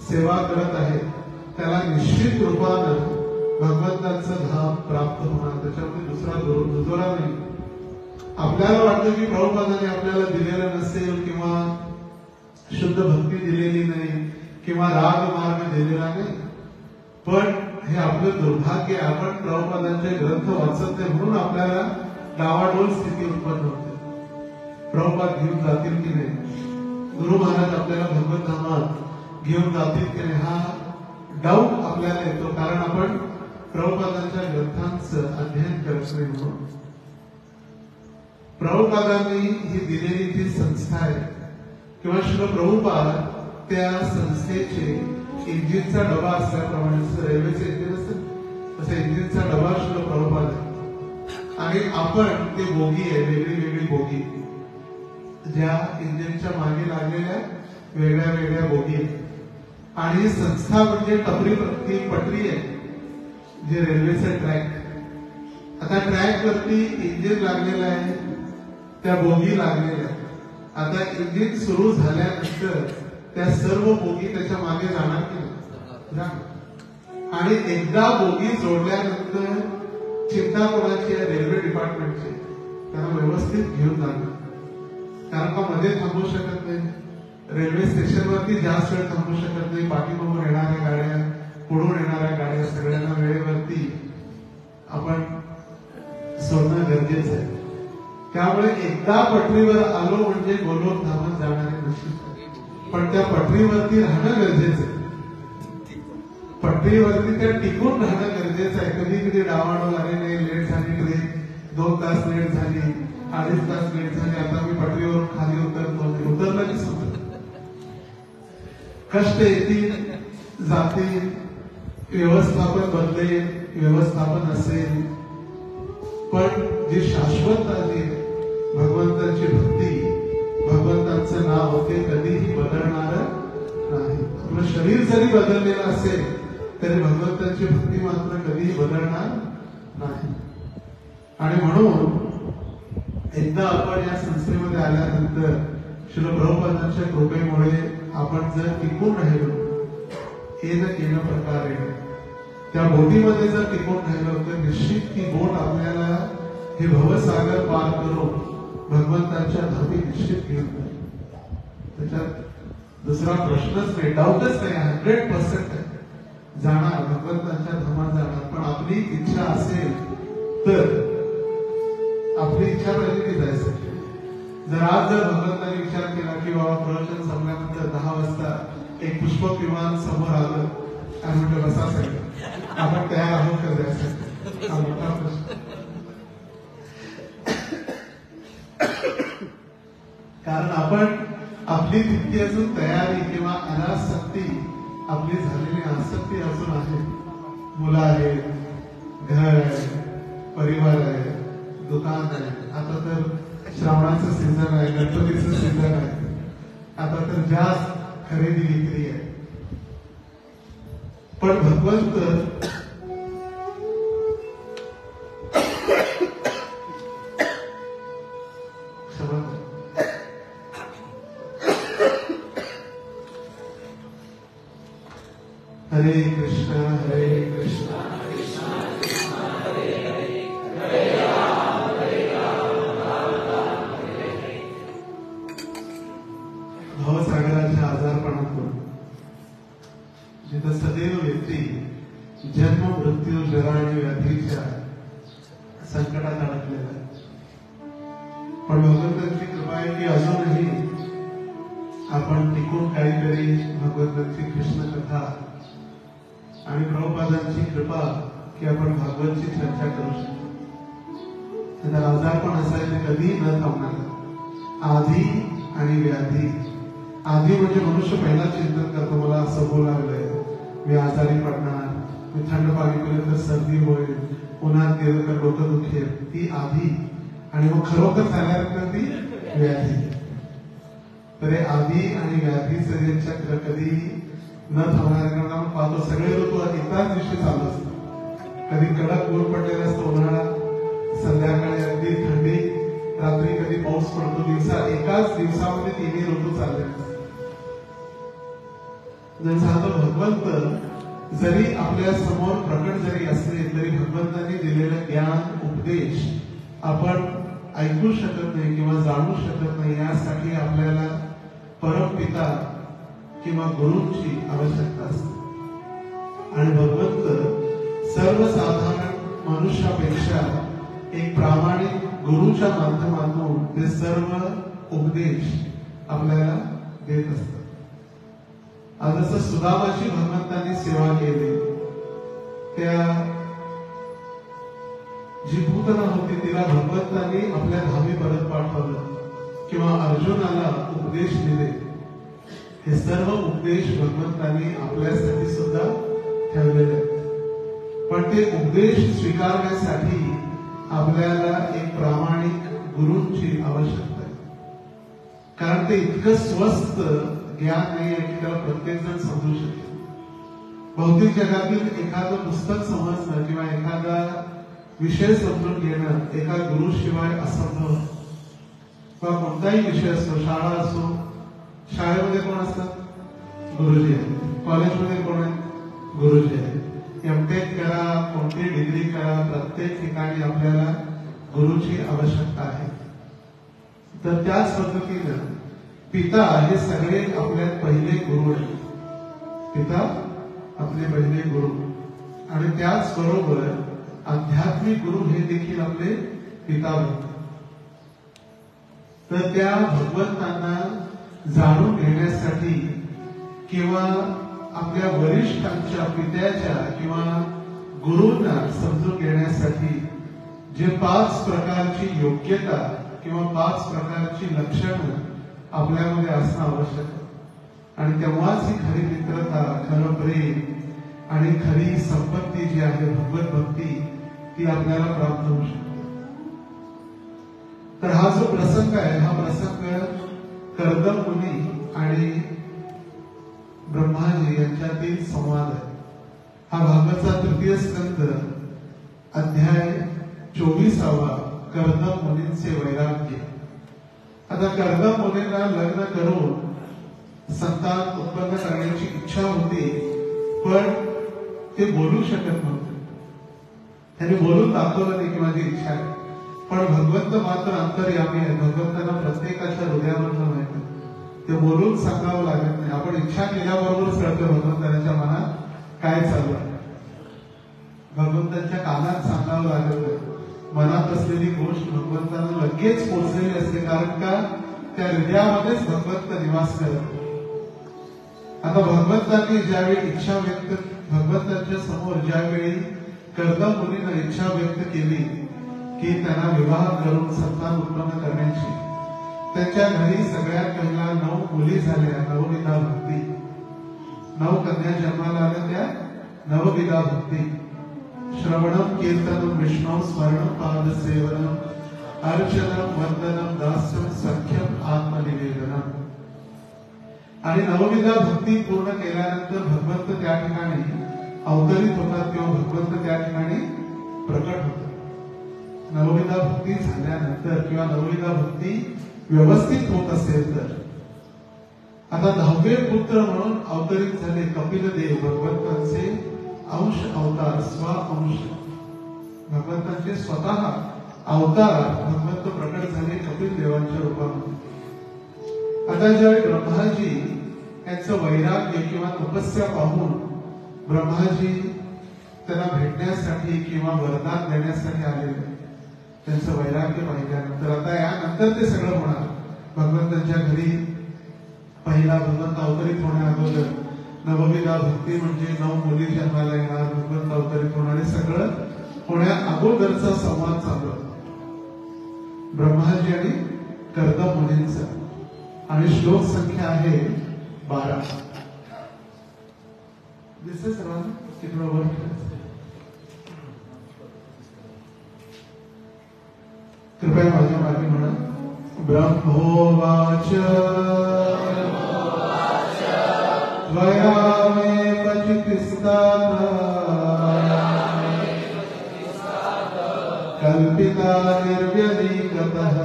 सेवा करत आहे त्याला निश्चित रूपानं भगवंतांचं धाम प्राप्त होणार. त्याच्यामध्ये दुसरा दुजोरा नाही. आपल्याला वाटतं की प्रभुपादांनी आपल्याला दिलेलं नसेल, किंवा शुद्ध भक्ती दिलेली नाही, किंवा राग मार्ग दिलेला नाही. पण हे आपलं दुर्भाग्य. आपण प्रभुपादांचे ग्रंथ वाचत नाही म्हणून आपल्याला डावाडोल स्थिती उत्पन्न होते. प्रभुपाद घेऊन जातील की नाही, गुरु महाराज आपल्याला भगवत धामात घेऊन जातील की नाही, हा डाऊट आपल्याला येतो. कारण आपण प्रभुपादांच्या ग्रंथांचं अध्ययन करत नाही. म्हणून प्रभुपादांनी ही दिलेली ती संस्था आहे, किंवा श्री प्रभुपाद त्या संस्थेचे इंजिनचा डबा असल्याप्रमाणे, जसं रेल्वेचे इंजिन असेल तसं इंजिनचा डबा श्री प्रभुपाद आहे. आणि आपण ते बोगी आहे, वेगळी बोगी, ज्या इंजिनच्या मागे लागलेल्या वेगळ्या बोगी आहेत. आणि ही संस्था म्हणजे पटरी आहे, जे रेल्वेचं ट्रॅक. आता ट्रॅक वरती इंजिन लागलेलं आहे, त्या बोगी लागलेल्या. आता इंजिन सुरू झाल्यानंतर त्या सर्व बोगी त्याच्या मागे जाणार की नाही? आणि एकदा बोगी जोडल्यानंतर चिंता कोणाची आहे? रेल्वे डिपार्टमेंटची. त्यांना व्यवस्थित घेऊन जाणार. कारण का मध्ये थांबू शकत नाही, रेल्वे स्टेशनवरती जास्त वेळ थांबू शकत नाही. पाठीमागून येणाऱ्या गाड्या, पुढून येणाऱ्या गाड्या सगळ्यांना वेळेवरती आपण सोडणं गरजेचं आहे. त्यामुळे एकदा पटरीवर आलो म्हणजे गोलोक धामात जाणारे नशीब. पण त्या पटरीवरती राहणं गरजेचं आहे. पटरीवरती त्या टिकून राहणं गरजेचं आहे. कधी डावाडोल आले नाही, लेट झाली ट्रेन, 2 तास लेट झाली, 2.5 तास लेट झाली, आता मी पटरीवरून खाली उतरलं की समजलं. कष्ट येतील, जातील, व्यवस्थापन बदलेल, व्यवस्थापन असेल, पण जी शाश्वत आहे भगवंताची भक्ती, भगवंतांचं नाव, ते कधीही बदलणार नाही. आपलं शरीर जरी बदललेलं असेल तरी भगवंताची भक्ती मात्र कधीही बदलणार नाही. आणि म्हणून एकदा आपण या संस्थेमध्ये आल्यानंतर श्री प्रभुपादांच्या कृपेमुळे आपण जर टिकून राहिलो, हे न केलं प्रकारे त्या बोटीमध्ये जर टिकून राहिलो तर निश्चित ती बोट आपल्याला हे भवसागर पार करून भगवंतांच्या धामी निश्चित घेऊन जाईल. त्याच्यात दुसरा प्रश्नच नाही, डाऊटच नाही. 100% आहे, जाणार, भगवंतांच्या धामात जाणार. पण आपली इच्छा असेल तर, आपली इच्छा पाहिजे की जायचं. जर आज जर भगवंतांनी विचार केला की बाबा प्रवचन संपल्यानंतर 10 वाजता एक पुष्पक विमान समोर आलं आणि म्हटलं बसासाठी आपण तयार आहोत का जायचं, हा मोठा प्रश्न. आपली तितकी अजून तयारी किंवा अनासक्ती, आपली झालेली आसक्ती अजून आहे. मुलं आहेत, घर आहे, परिवार आहे, दुकान आहे. आता तर श्रावणाचं सीझन आहे, गणपतीचं सीझन आहे. आता तर जास्त खरेदी विक्री आहे. पण भगवंत क्षमा करा. हरे कृष्णा हरे कृष्णा भवसागराच्या आजारपणातून जिथं सदैव व्यक्ती जन्म मृत्यू जरा आणि व्याधीच्या संकटात अडकलेला आहे. पण भगवंताची कृपा आहे की अजूनही आपण टिकून काहीतरी भगवंताची कृष्ण कथा आणि प्रभुपादांची कृपा की आपण भागवतची चर्चा करू शकतो. त्याचा आजारपण असायचे कधी न थांबणार. आधी आणि व्याधी. आधी म्हणजे मनुष्य पहिला चिंतन करतो, मला असं होऊ लागलंय, मी आजारी पडणार, मी थंड पाणी पिलं तर सर्दी होईल, उन्हात गेलं तर डोकं दुखेल. ती आधी. आणि मग खरोखर झाल्यानंतर ती व्याधी. तर हे आधी आणि व्याधीचं जे चक्र कधी न थांबणार. कारण आपण पाहतो सगळे ऋतू एकाच दिवशी चालू असतात. कधी कडक ऊन पडलेला असतो उन्हाळा, संध्याकाळी अगदी थंडी, रात्री कधी पाऊस पडतो. दिवसा एकाच दिवसामध्ये तिन्ही ऋतू चालले असतात. जर सांगतो भगवंत जरी आपल्या समोर प्रकट जरी असले तरी भगवंतांनी दिलेलं ज्ञान उपदेश आपण ऐकू शकत नाही किंवा जाणू शकत नाही. यासाठी आपल्याला परमपिता किंवा गुरूंची आवश्यकता असते. आणि भगवंत सर्वसाधारण मनुष्यापेक्षा एक प्रामाणिक गुरुच्या माध्यमातून ते सर्व उपदेश आपल्याला देत असतात. आज जसं सुदामाची भगवंतांनी सेवा केली, त्या जी भूतना होती तिला भगवंतांनी आपल्या धामी परत पाठवलं किंवा अर्जुनाला उपदेश दिले. हे सर्व उपदेश भगवंतांनी आपल्यासाठी सुद्धा ठेवलेले आहेत. पण ते उपदेश स्वीकारण्यासाठी आपल्याला एक प्रामाणिक गुरूंची आवश्यकता आहे. कारण ते इतकं स्वस्त ज्ञान नाही आहे की त्याला प्रत्येक जण समजू शकेल. भौतिक जगातील एखादं पुस्तक समजणं किंवा एखादा विषय समजून घेणं एका गुरुशिवाय असंभव. किंवा कोणताही विषय असतो, शाळा असो, शाळेमध्ये कोण असतात? गुरुजी आहेत. कॉलेजमध्ये कोण आहेत? गुरुजी आहेत. एमटेक करा, कोणती डिग्री करा, प्रत्येक ठिकाणी आपल्याला गुरुची आवश्यकता आहे. तर त्याच पद्धतीनं पिता हे सगळे आपल्या पहिले गुरु आहेत. पिता आपले पहिले गुरु. आणि त्याच बरोबर आध्यात्मिक गुरु हे देखील आपले पिता बनतात. तर त्या भगवंतांना जाणून घेण्यासाठी किंवा आपल्या वरिष्ठांच्या पित्याच्या किंवा गुरूंना समजून घेण्यासाठी जे 5 प्रकारची योग्यता किंवा 5 प्रकारची लक्षणं आपल्यामध्ये असणं आवश्यक आहे. आणि तेव्हाच ही खरी मित्रता, खरं प्रेम आणि खरी संपत्ती जी आहे भगवत भक्ती ती आपल्याला प्राप्त होऊ शकते. तर हा जो प्रसंग आहे हा प्रसंग कर्दम मुनी आणि ब्रह्माजी यांच्यातील संवाद आहे. हा भागवतचा 3य स्कंद अध्याय 24 कर्दम मुनींचे वैराग्य. आता कर्दम मुनींना लग्न करून संतान उत्पन्न करण्याची इच्छा होती, पण ते बोलू शकत नव्हते. त्यांनी बोलून दाखवलं नाही की माझी इच्छा आहे. पण भगवंत मात्र अंतर्यामी आहे. भगवंतांना प्रत्येकाच्या हृदयामधलं माहिती आहे. ते बोलून सांगावं लागत नाही. आपण इच्छा केल्याबरोबरच कळतं भगवंतांच्या मनात काय चालू आहे. भगवंतांच्या कानात सांगावं लागत नाही. मनात असलेली गोष्ट भगवंतांना लगेच पोचलेली असते. कारण का त्या हृदयामध्येच भगवंत निवास करतो. आता भगवंतांनी ज्यावेळी इच्छा व्यक्त भगवंतांच्या समोर ज्यावेळी कर्दम मुनीने इच्छा व्यक्त केली की त्यांना विवाह करून संतान उत्पन्न करण्याची, त्यांच्या घरी सगळ्यात पहिला 9 मुली झाल्या, नवविधा भक्ती. 9 कन्या जन्माला आल्या, त्या नवविधा भक्ती. श्रवणम कीर्तनम विष्णु स्मरणम पाद सेवनम अर्चनम वंदनम दास्यम सख्यम आत्मनिवेदनम. आणि नवविधा भक्ती पूर्ण केल्यानंतर भगवंत त्या ठिकाणी अवतरित होतात किंवा भगवंत त्या ठिकाणी प्रकट होतात. नवविधा भक्ती झाल्यानंतर किंवा नवविधा भक्ती व्यवस्थित होत असेल तर आता 10वे पुत्र म्हणून अवतरित झाले कपिलदेव, भगवंतांचे अंश अवतार, अंश भगवंतांचे स्वतः अवतार भगवंत प्रकट झाले कपिल देवांच्या रूपामध्ये. आता ज्यावेळी ब्रह्माजी यांचं वैराग्य किंवा तपस्या पाहून ब्रह्माजी त्यांना भेटण्यासाठी किंवा वरदान देण्यासाठी आलेले, त्यांचं वैराग्य पाहिल्यानंतर आता यानंतर ते सगळं होणार. भगवंतांच्या घरी पहिला भगवंत अवतरित होण्या अगोदर नवविधा भक्ती म्हणजे 9 मुली जन्माला येणार, भगवंत अवतरित होणारे सगळं होण्या अगोदरचा संवाद चालू आहे ब्रह्माजी आणि कर्दम मुनींचा. आणि श्लोक संख्या आहे 12. दिसते सर्वांना तिकडे वर कृपया माझ्या मागे म्हणा. ब्रह्मोवाच त्वया मे पचितिस्तात् कल्पिता निर्व्यलीकतः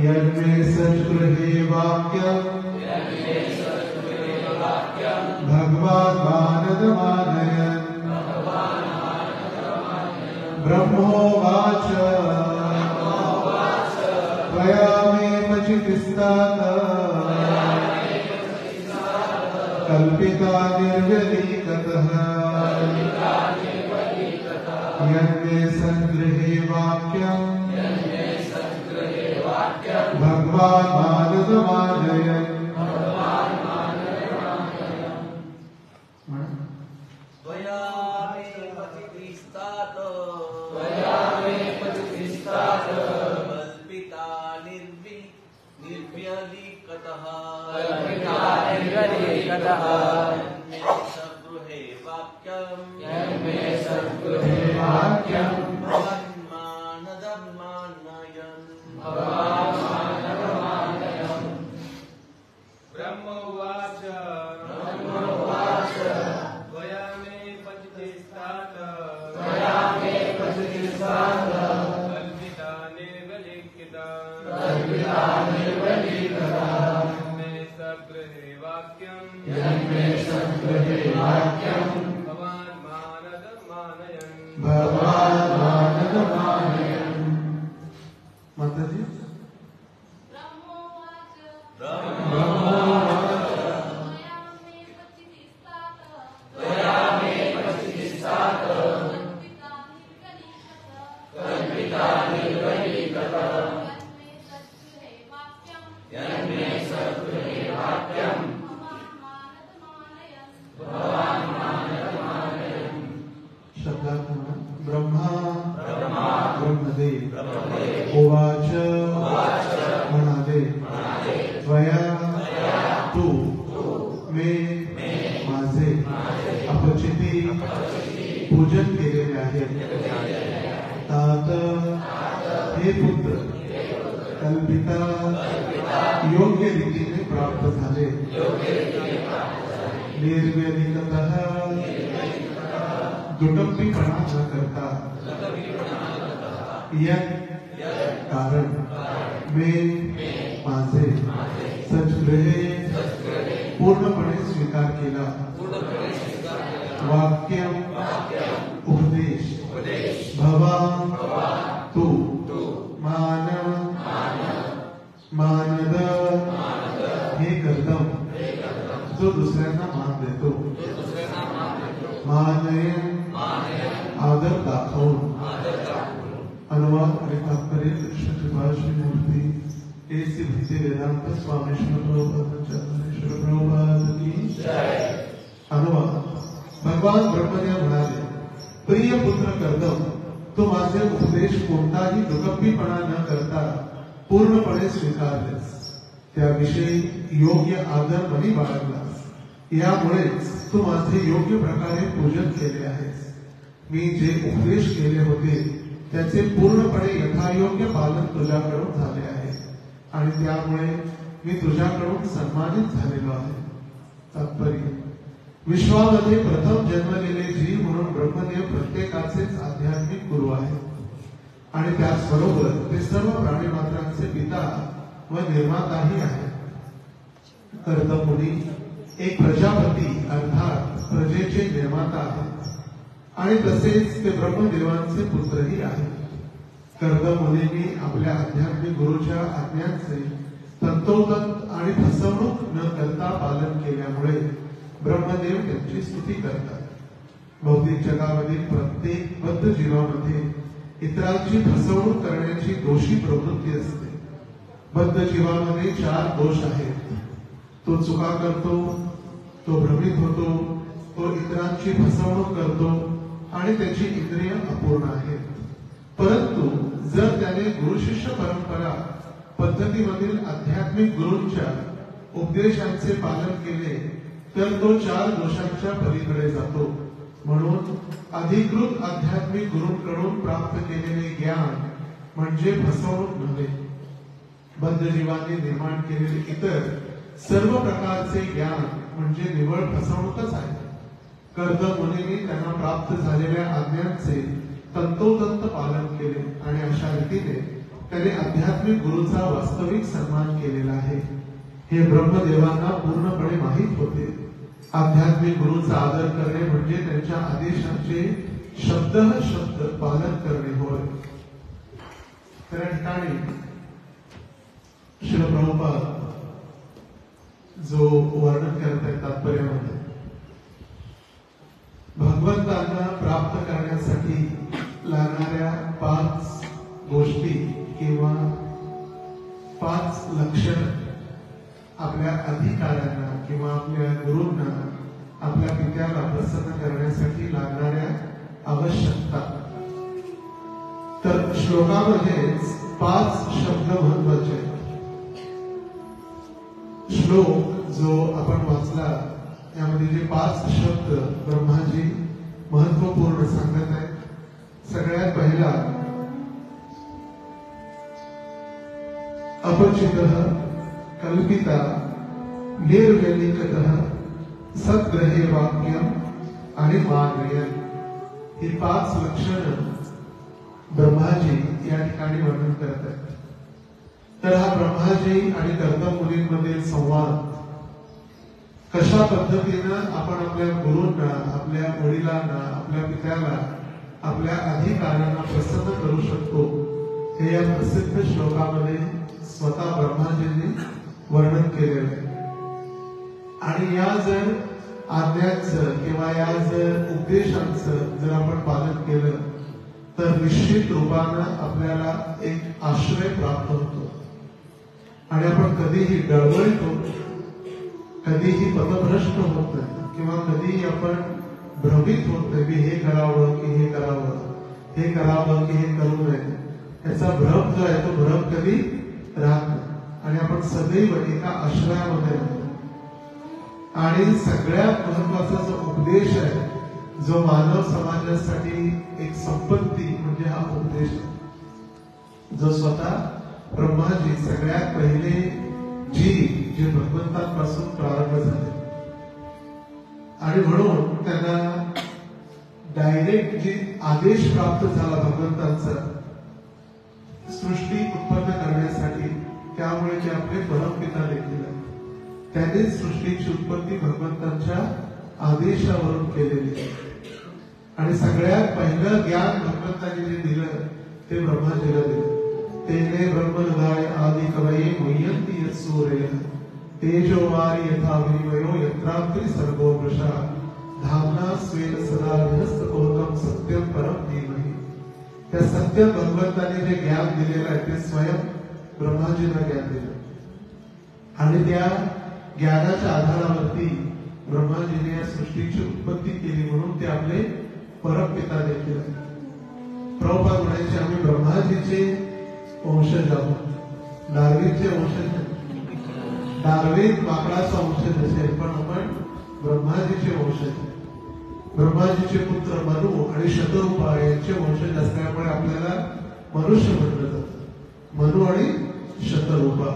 यन्मे सच्गृहे वाक्यम् भगवान् मानदमानयन्. ब्रह्मोवाच त्वया मे पचितिस्तात् कल्पिता निर्व्यलीकतः यन्मे सद्गृहे वाक्यम् भगवान् मानदमानयन्. पूजन केलेले आहे. तात हे पुत्र कल्पिता योग्य रीतीने प्राप्त झाले. निर्व्यलिकतः दुटप्पीपणा न करता कारण मी माझे सचगृहे पूर्णपणे स्वीकार केला. वाक्य उपदेश भवा तू मान मानद हे कर्तव्य जो दुसऱ्यांना मान देतो. मानयन आदर दाखवून. अनुवाद आणि तात्पर्य कृष्ण कृपा श्री मूर्ती एसी भक्ती वेदांत स्वामी श्री प्रभुपाद की जय. अनुवाद. भगवान ब्रह्मदेव म्हणाले, प्रिय पुत्र कर्दम, तो माझे उपदेश कोणताही दुटप्पीपणा न करता पूर्णपणे स्वीकारलेस, त्याविषयी योग्य आदर मनी बाळगलास. यामुळेच तू माझे योग्य प्रकारे पूजन केले आहेस. मी जे उपदेश केले होते त्याचे पूर्णपणे यथायोग्य पालन तुझ्याकडून झाले आहे आणि त्यामुळे मी तुझ्याकडून सन्मानित झालेलो आहे. तात्पर्य: विश्वामध्ये प्रथम जन्मलेले जीव म्हणून ब्रह्मदेव प्रत्येकाचेच आध्यात्मिक गुरु आहेत आणि त्याचबरोबर ते सर्व प्राणीमात्रांचे पिता व निर्माताही आहेत. कर्दमुनी एक प्रजापती अर्थात प्रजेचे निर्माता आहेत आणि तसेच ते ब्रह्मदेवांचे पुत्रही आहेत. कर्दमुनींनी आपल्या आध्यात्मिक गुरुच्या आज्ञांचे तंतोतंत आणि फसवणूक न करता पालन केल्यामुळे ब्रह्मदेव त्यांची स्तुती करतात. भौतिक जगामधील प्रत्येक बद्ध जीवामध्ये इतरांची फसवणूक करण्याची दोषी प्रवृत्ती असते. बद्ध जीवामध्ये 4 दोष आहेत. तो चुका करतो, तो भ्रमित होतो, तो इतरांची फसवणूक करतो आणि त्याची इंद्रिय अपूर्ण आहेत. परंतु जर त्याने गुरु शिष्य परंपरा पद्धतीमधील आध्यात्मिक गुरूंच्या उपदेशांचे पालन केले तर तो 4 दोषांच्या पलीकडे जातो. म्हणून अधिकृत आध्यात्मिक गुरूंकडून प्राप्त केलेले ज्ञान म्हणजे फसवणूक नव्हे. बद्ध जीवांनी निर्माण केलेले इतर सर्व प्रकारचे ज्ञान म्हणजे निव्वळ फसवणूकच आहे. कर्दमुनींनी त्यांना प्राप्त झालेल्या आज्ञांचे तंतोतंत पालन केले आणि अशा रीतीने त्याने आध्यात्मिक गुरूचा वास्तविक सन्मान केलेला आहे. हे ब्रह्मदेवांना पूर्णपणे माहीत होते. आध्यात्मिक गुरूचा आदर करणे म्हणजे त्यांच्या आदेशांचे शब्दः शब्द पालन करणे होय. त्या ठिकाणी श्रील प्रभुपाद जो वर्णन करत आहेत तात्पर्यामध्ये, भगवंतांना प्राप्त करण्यासाठी लागणाऱ्या 5 गोष्टी किंवा 5 लक्षण आपल्या अधिकाऱ्यांना किंवा आपल्या गुरूंना, आपल्या पित्याला प्रसन्न करण्यासाठी लागणाऱ्या आवश्यकता. तर श्लोकामध्येच 5 शब्द महत्वाचे आहेत. श्लोक जो आपण वाचला यामध्ये जे 5 शब्द ब्रह्माजी महत्वपूर्ण सांगत आहेत. सगळ्यात पहिला अपचितः कल्पिता निर्व्यलिकतः सद्ग्रहे वाक्यम आणि मानयन. ही 5 लक्षणं ब्रह्माजी या ठिकाणी वर्णन करत आहेत. तर हा ब्रह्माजी आणि कर्दमुनींमधील संवाद कशा पद्धतीनं आपण आपल्या गुरूंना, आपल्या वडिलांना, आपल्या पित्याला, आपल्या अधिकाऱ्यांना प्रसन्न करू शकतो हे या प्रसिद्ध श्लोकामध्ये स्वतः ब्रह्माजींनी वर्णन केलेलं आहे. आणि या जर आज्ञांचं किंवा या जर उपदेशांचं जर आपण पालन केलं तर निश्चित रूपानं आपल्याला एक आश्रय प्राप्त होतो आणि आपण कधीही डळमळीत होतो, कधीही पथभ्रष्ट होत नाही किंवा कधीही आपण भ्रमित होत नाही की हे करावं की हे करावं, हे करावं की हे करू नये. याचा भ्रम जो आहे तो भ्रम कधी राहत नाही आणि आपण सदैव एका आश्रयामध्ये राहतो. आणि सगळ्यात महत्वाचा जो उपदेश आहे, जो मानव समाजासाठी एक संपत्ती म्हणजे हा उपदेश आहे, जो स्वतः ब्रह्माजी सगळ्यात पहिले जे भगवंतांपासून प्रारंभ झाले आणि म्हणून त्यांना डायरेक्ट जे आदेश प्राप्त झाला भगवंतांचा सृष्टी उत्पन्न करण्यासाठी, त्यामुळे ते आपले परमपिता देखील आहेत. त्यानेच सृष्टीची उत्पत्ती भगवंतांच्या आदेशावरून केलेली आहे. आणि सगळ्यात पहिलं ज्ञान भगवंतांनी जे दिलं ते ब्रह्माजीला दिलं. तेने ब्रह्महृदाय आदि कवये मुह्यन्ति यत्सूर्यः तेजोवारि यथा विनिमयो यत्राग्नि सर्गो वृषा धाम्ना स्वेन सदा निहस्तकोहकं सत्यं परम धीमहि. त्या सत्य भगवंतांनी जे ज्ञान दिलेलं आहे ते स्वयं ब्रह्माजीला ज्ञान दिलं आणि त्या ज्ञानाच्या आधारावरती ब्रह्माजीने या सृष्टीची उत्पत्ती केली, म्हणून ते आपले परमपिता देखील आहेत. प्रभुपाद म्हणायचे आम्ही ब्रह्माजीचे वंशज आहोत, डार्विनचे वंशज नाही. डार्विन माकडाचा वंशज असेल, पण आपण ब्रह्माजीचे वंशज, ब्रह्माजीचे पुत्र मनु आणि शतरूपा यांचे वंशज असल्यामुळे आपल्याला मनुष्य म्हटलं जातं. मनु आणि शतरूपा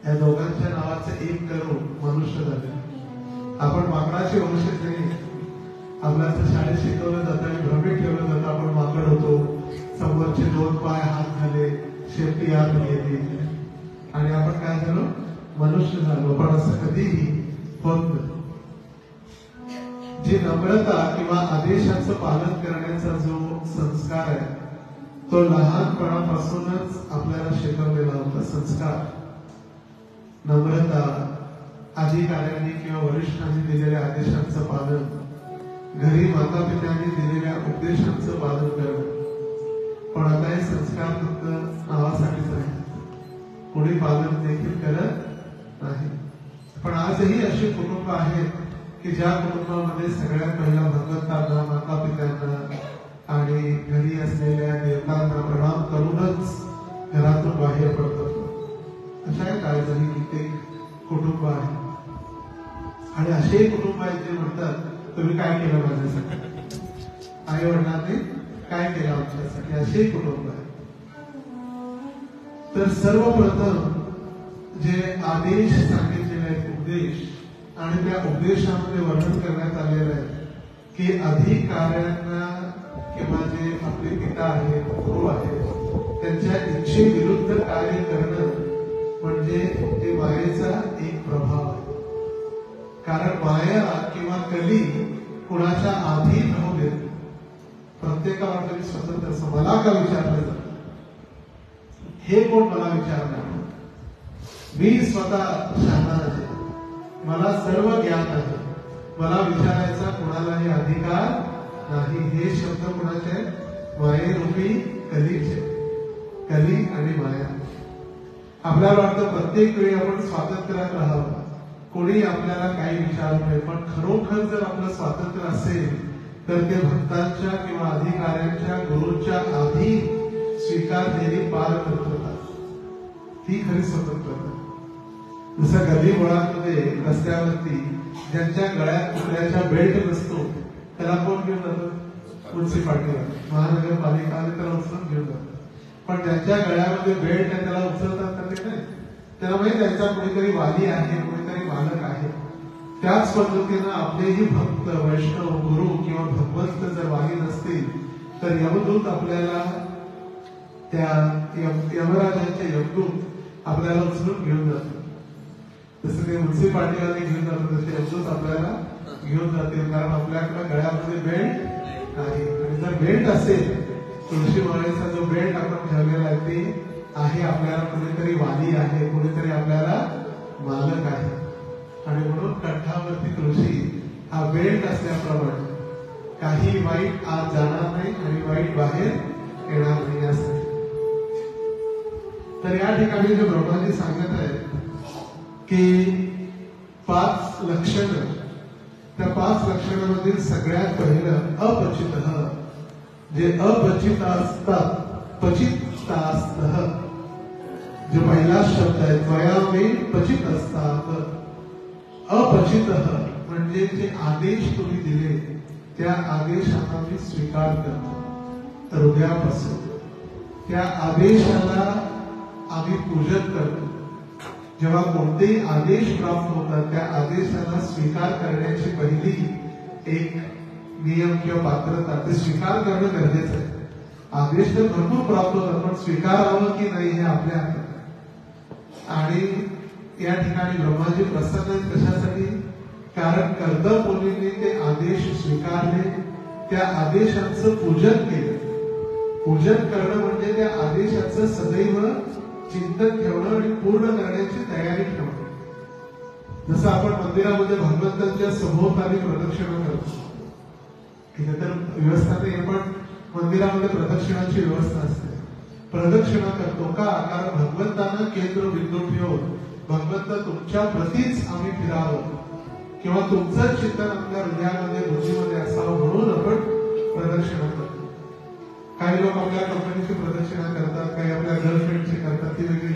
या दोघांच्या नावाचे एक करून मनुष्य झाले. आपण माकडाचे वंशज नाही. आपल्याला शाळेत शिकवलं जातं आणि भ्रमित ठेवलं जातं आपण माकड होतो, समोरचे 2 पाय हात झाले, शेपटी आत गेली आणि आपण काय झालो, मनुष्य झालो. पण असं कधीही होत नाही. जी नम्रता किंवा आदेशाचं पालन करण्याचा जो संस्कार आहे तो लहानपणापासूनच आपल्याला शिकवलेला होता. संस्कार, नम्रता, अधिकाऱ्यांनी किंवा वरिष्ठांनी दिलेल्या आदेशांचं पालन, घरी माता पित्यांनी दिलेल्या उपदेशांचं पालन करणं. पण आता हे संस्कार फक्त नावासाठीच आहे, कोणी पालन देखील करत नाही. पण आजही अशी कुटुंब आहेत की ज्या कुटुंबामध्ये सगळ्यात पहिला भगवंतांना, माता पित्यांना आणि घरी असलेल्या देवतांना प्रणाम करूनच घरातून बाहेर पडतात. अशा एक आजही कित्येक कुटुंब आहे. आणि असे कुटुंब आहेत जे म्हणतात तुम्ही काय केलं माझ्यासाठी, आई वडिलांनी काय केलं आमच्यासाठी, असे कुटुंब आहे. तर सर्वप्रथम जे आदेश सांगितलेले आहेत, उपदेश, आणि त्या उपदेशामध्ये वर्णन करण्यात आलेलं आहे की अधिकाऱ्यांना किंवा जे आपले पिता आहेत, गुरु आहेत, त्यांच्या इच्छेविरुद्ध कार्य करणं म्हणजे ते मायेचा एक प्रभाव आहे. कारण माया किंवा कली कुणाच्या अधीन होऊ देत. प्रत्येकावर तरी स्वतंत्र असं. मला का विचारलं जातं, हे कोण मला विचारणार, मी स्वतः शहाणा आहे, मला सर्व ज्ञान आहे, मला विचारायचा कुणालाही अधिकार नाही. हे शब्द कुणाचे, मायेरूपी कलीचे. कली आणि माया. आपल्याला वाटतं प्रत्येक वेळी आपण स्वातंत्र्यात राहावं, कोणी आपल्याला काही विचारू नये. पण खरोखर जर आपलं स्वातंत्र्य असेल तर ते भक्तांच्या किंवा अधिकाऱ्यांच्या, गुरूंच्या आधी स्वीकारलेली पारतंत्रता, ही खरी स्वतंत्रता. जसं गल्ली मुळांमध्ये रस्त्यावरती ज्यांच्या गळ्यात कुत्र्याच्या बेल्ट नसतो त्याला कोण घेऊन जातं, म्युन्सिपाल्टी, महानगरपालिका त्याला उचलून घेऊन जातात. पण ज्यांच्या गळ्यामध्ये बेल्ट आहे त्याला उचलतात का ते नाही. त्याला माहिती त्यांचा कोणीतरी वाली आहे, कोणीतरी मालक आहे. त्याच पद्धतीनं आपलेही भक्त, वैष्णव, गुरु किंवा भगवंत जर वाली नसतील तर यमदूत आपल्याला, त्या यमराजांचे यमदूत आपल्याला उचलून घेऊन जातात. जसं ते म्युन्सिपाल्टीवाले घेऊन जातात तसे यमदूत आपल्याला घेऊन जातील. कारण आपल्याकडे गळ्यामध्ये बेल्ट नाही. आणि जर बेल्ट असेल, तुळशी माळेचा जो बेल्ट आपण ठेवलेला आहे ते आहे, आपल्याला कोणीतरी वाली आहे, कोणीतरी आपल्याला मालक आहे. आणि म्हणून कंठावरती तुळशी हा बेल्ट असल्याप्रमाणे काही वाईट आत जाणार नाही आणि वाईट बाहेर येणार नाही यासाठी. तर या ठिकाणी जे ब्रह्माजी सांगत आहेत की 5 लक्षणं, त्या 5 लक्षणांमधील सगळ्यात पहिलं अपचित. जे अपचित असतात, पचितास्तः, जो पहिला शब्द आहे, त्वयामे पचित असतात. अपचित म्हणजे जे आदेश तुम्ही दिले त्या आदेशाचा मी स्वीकार करतो हृदयापासून. त्या आदेशाला आम्ही पूजन करतो. जेव्हा कोणतेही आदेश प्राप्त होतात त्या आदेशाला स्वीकार करण्याची पहिली एक नियम किंवा पात्रता, ते स्वीकार करणं गरजेचं आहे. आदेश तर भरपूर प्राप्त होतात पण स्वीकारावं की नाही हे आपल्या हातात आहे. आणि या ठिकाणी ब्रह्माजी प्रसन्न आहेत कशासाठी, कारण कर्दम मुनींनी ते आदेश स्वीकारले, त्या आदेशांचं पूजन केलं. पूजन करणं म्हणजे त्या आदेशाचं सदैव चिंतन ठेवणं आणि पूर्ण करण्याची तयारी ठेवणं. जसं आपण मंदिरामध्ये भगवंतांच्या सभोवताली प्रदक्षिणा करतो, तिथे तर व्यवस्था नाही पण मंदिरामध्ये प्रदक्षिणाची व्यवस्था असते. प्रदक्षिणा करतो का, कारण भगवंतांना केंद्रबिंदू ठेवून भगवंत तुमच्या प्रतीच आम्ही फिरावं किंवा तुमचं चिंतन आपल्या हृदयामध्ये, बुद्धीमध्ये असावं म्हणून आपण प्रदक्षिणा करतो. काही लोक आपल्या कंपनीची प्रदक्षिणा करतात, काही आपल्या गर्लफ्रेंडची करतात, ती वेगळी.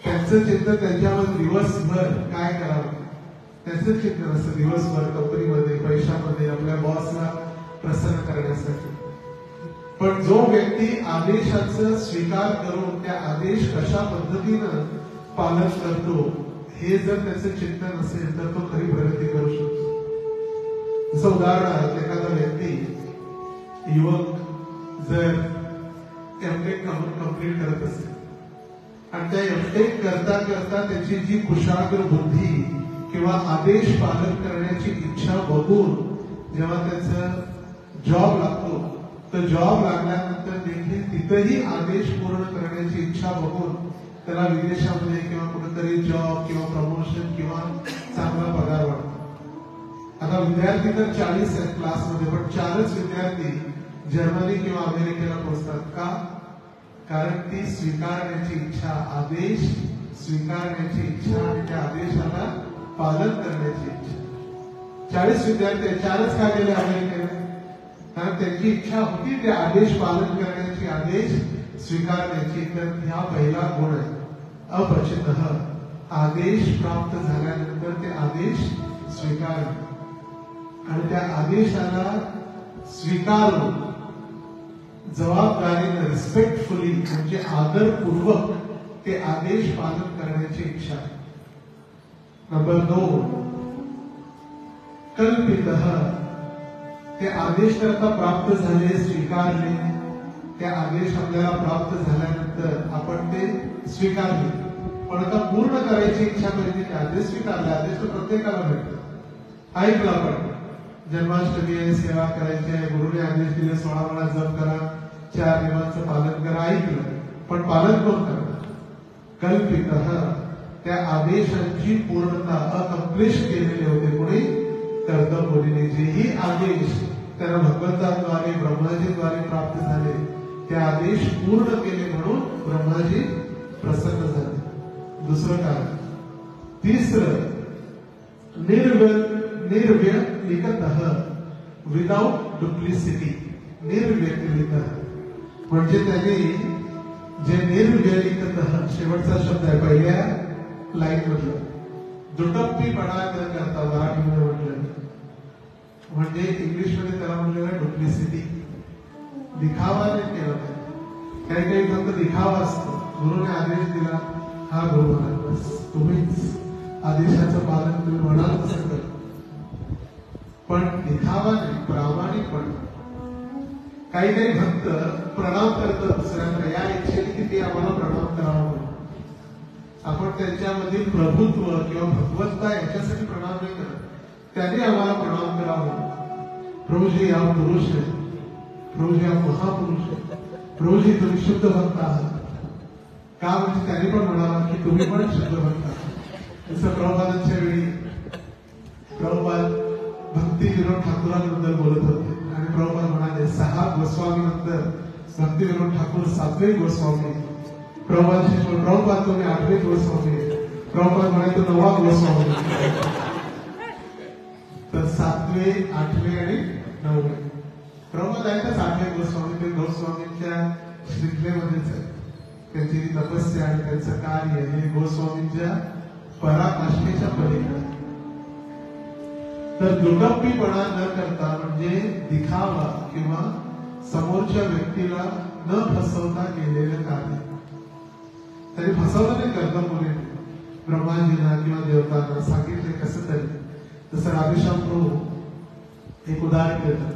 त्यांचं चिंतन त्यांच्यावर दिवसभर काय करावं त्याचं चिंतन असतं. दिवसभर कंपनीमध्ये, पैशामध्ये, आपल्या बॉसला प्रसन्न करण्यासाठी. पण जो व्यक्ती आदेशाचं स्वीकार करून त्या आदेश कशा पद्धतीनं पालन करतो हे जर त्याचं चिंतन असेल तर तो खरी प्रगती करू शकतो. जसं उदाहरणार्थ एखादा व्यक्ती, युवक जर एमटेक कंप्लीट करत असेल आणि त्या एमटेक करता करता त्याची जी कुशाग्र बुद्धी किंवा आदेश पालन करण्याची इच्छा बघून जेव्हा त्याचं जॉब लागतो तर जॉब लागल्यानंतर देखील तिथेही आदेश पूर्ण करण्याची इच्छा बघून त्याला विदेशामध्ये किंवा कुठेतरी जॉब किंवा प्रमोशन किंवा चांगला पगार वाटतो. आता विद्यार्थी तर 40 आहेत क्लासमध्ये, पण 4च विद्यार्थी जर्मनी किंवा अमेरिकेला पोहोचतात. का? कारण ती स्वीकारण्याची इच्छा, आदेश स्वीकारण्याची इच्छा आणि त्या आदेशाला पालन करण्याची इच्छा. 40 विद्यार्थी 4च का गेले अमेरिकेला? कारण त्यांची इच्छा होती ते आदेश पालन करण्याची, आदेश स्वीकारण्याची. तर हा पहिला गुण आहे, अपचितः. आदेश प्राप्त झाल्यानंतर ते आदेश स्वीकारणे आणि त्या आदेशाला स्वीकारून जबाबदारीने, रिस्पेक्टफुली म्हणजे आदरपूर्वक ते आदेश पालन करण्याची इच्छा. नंबर 2, कल्पितः. ते आदेश तर आता प्राप्त झाले, स्वीकारले. ते आदेश आपल्याला प्राप्त झाल्यानंतर आपण ते स्वीकारले, पण आता पूर्ण करायची इच्छा कधी ते आदेश स्वीकारले. आदेश तर प्रत्येकाला भेटतात. ऐकला पण जन्माष्टमी आहे, सेवा करायची आहे, गुरुने आदेश दिले 16 वेळा जप करा, 4 नियमांचं पालन करा, ऐकलं, पण पालन कोण करणार? कल्पितः. त्या आदेशांची पूर्णता अकम्प्लिश केलेले होते कोणी? कर्दम मुनीने. जेही आदेश त्यांना भगवंताद्वारे, ब्रह्माजीद्वारे प्राप्त झाले ते आदेश पूर्ण केले म्हणून ब्रह्माजी प्रसन्न झाले. दुसरं कारण. तिसरं, निर्व्यतिरिक्तः, विदाउट डुप्लिसिटी. निर्व्यतिरिक्तः म्हणजे त्यांनी जे निर्व्यतिरिक्तः शेवटचा शब्द आहे पहिल्या लाईन मधलं, दुटप्पीपणा न करता, मराठीमध्ये म्हटलं म्हणजे इंग्लिशमध्ये त्याला म्हटलेलं डुप्लिसिटी. दिखावा नाही केला पाहिजे. काही काही फक्त दिखावा असतो. गुरुने आदेश दिला, हा गुरु म्हणाल, बस तुम्हीच आदेशाचं पालन तुम्ही म्हणाल तसं कर. पण दिखावा नाही, प्रामाणिकपणे. काही काही भक्त प्रणाम करतात दुसऱ्यांना या इच्छेने की ते आम्हाला प्रणाम करावा म्हणून. आपण त्यांच्यामधील प्रभुत्व किंवा भगवत्ता याच्यासाठी प्रणाम नाही करत, त्यांनी आम्हाला प्रणाम करावा. प्रभूजी हा पुरुष आहे, प्रभूजी हा महापुरुष आहे, प्रभूजी तुम्ही शुद्ध भक्त आहात. का? म्हणजे त्यांनी पण म्हणाला की तुम्ही पण शुद्ध भक्त आहात. जसं प्रभुपादांच्या वेळी प्रभुपाद भक्ती विनोद ठाकूरांबद्दल बोलत होते आणि प्रभुपाद म्हणाले 6 गोस्वामी नंतर भक्ती विनोद ठाकूर 7वे गोस्वामी. प्रभुपाद तुम्ही 8वे गोस्वामी. प्रभुपाद म्हणाले तो 9वा गोस्वामी. तर 7वे, 8वे आणि 9वे प्रभुपाद आहेतच 8वे गोस्वामी. ते गोस्वामींच्या श्रृंखलेमध्येच आहे. त्यांची तपस्या आणि त्यांचं कार्य हे गोस्वामींच्या पराकाष्ठेच्या पलीकडे. तर दुटप्पीपणा न करता म्हणजे दिखावा किंवा समोरच्या व्यक्तीला न फसवता केलेलं कार्य. तरी फसवलं नाही कर्दम मुलीने. ब्रह्माजींना किंवा देवतांना सांगितले कसं तरी. जसं राधेश्याम प्रभू एक उदाहरण देतात.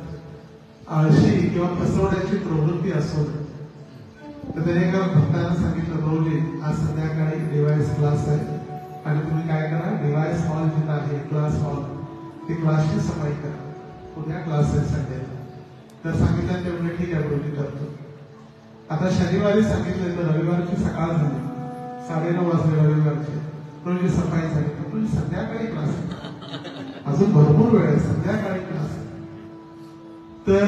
आळशी किंवा फसवण्याची प्रवृत्ती असो तर त्याने एका भक्तांना सांगितलं, प्रभूजी आज संध्याकाळी डिवाइस क्लास आहे आणि तुम्ही काय करा, डिवाइस हॉल जिथं आहे क्लास हॉल ती क्लासची सफाई करा. उद्या क्लास आहे संडेला. तर सांगितलं ते म्हणजे ठीक आहे प्रभूजी करतो. आता शनिवारी सांगितलं तर रविवारची सकाळ झाली, 9:30 वाजले रविवारची. प्रभूजी सफाई झाली. प्रभूजी संध्याकाळी क्लास आहे, अजून भरपूर वेळ आहे, संध्याकाळी क्लास आहे. तर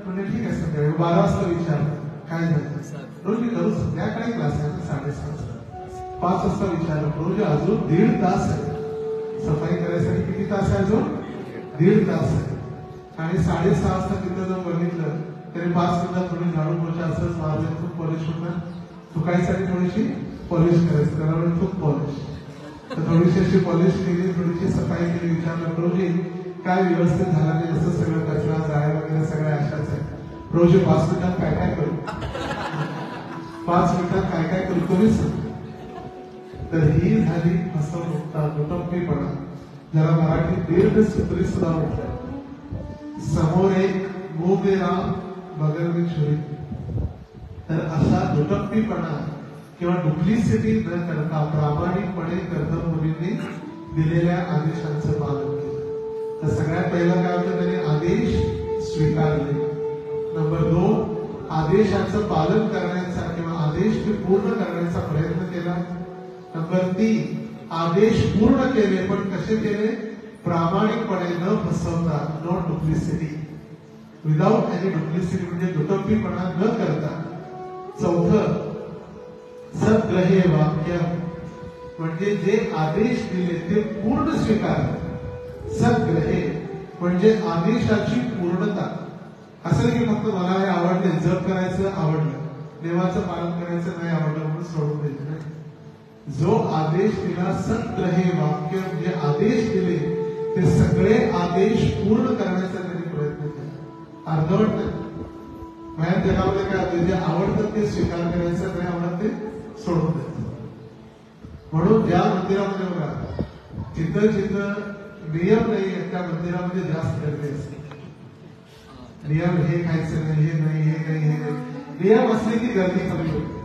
म्हणजे ठीक आहे संध्याकाळी 12 वाजता विचारलं काय झालं. प्रभूजी करू संध्याकाळी क्लास आहे 6:30 वाजता. 5 वाजता विचारलं प्रभूजी अजून 1.5 तास आहे सफाई करायसाठी. किती तास आहे अजून? 1.5 तास आहे. आणि 6:30 वाजता तिथं जाऊन बघितलं तरी 5 मिनिटात थोडी झाडू पोछा असंच मारलं खूप पॉलिश होणार, चुकायसाठी थोडीशी पॉलिश करायचं, त्याला म्हणजे खूप पॉलिश. तर थोडीशी अशी पॉलिश केली, थोडीशी सफाई केली, विचारलं प्रभूजी काय व्यवस्थित झाला नाही, असं सगळं कचरा जाळ वगैरे सगळ्या अशाच आहे, प्रभूजी 5 मिनिटात काय काय करू, 5 मिनिटात काय काय करू तुम्ही सांग. तर ही झाली फसवणूकता, दुटप्पीपणा, ज्याला मराठी दीर्घ सूत्री सुद्धा म्हटलं. समोर एक मुंह में राम बगल में छुरी. तर असा दुटप्पीपणा किंवा डुप्लिसिटी न करता प्रामाणिकपणे कर्दम मुनींनी दिलेल्या आदेशांचं पालन केलं. तर सगळ्यात पहिलं काय होतं, त्यांनी आदेश स्वीकारले. नंबर 2, आदेशाचं पालन करण्याचा किंवा आदेश पूर्ण करण्याचा प्रयत्न केला. नंबर 3, आदेश पूर्ण केले, पण कसे केले, प्रामाणिकपणे, न फसवता, no duplicity, without any duplicity, म्हणजे दुटप्पीपणा न करता. 4, सद्ग्रहे वाक्य, म्हणजे जे आदेश दिले ते पूर्ण स्वीकार. सद्ग्रहे म्हणजे आदेशाची पूर्णता. असं की फक्त मला हे आवडले, जप करायचं आवडलं, देवाचं पालन करायचं नाही आवडलं म्हणून सोडून द्यायचं नाही. जो आदेश दिला, सद्ग्रहे वाक्य, जे आदेश दिले ते सगळे आदेश पूर्ण करण्याचा त्यांनी प्रयत्न केला. अर्धवट नाही. बाहेर जगामध्ये काय होतं, जे आवडतं ते स्वीकार करायचं, नाही आवडत ते सोडून द्यायचं. म्हणून ज्या मंदिरामध्ये बघा, जिथं जिथं नियम नाही त्या मंदिरामध्ये जास्त गर्दी असते. नियम हे खायचं नाही, हे नाही, हे नाही, हे नाही, नियम असले की गर्दी कमी होते.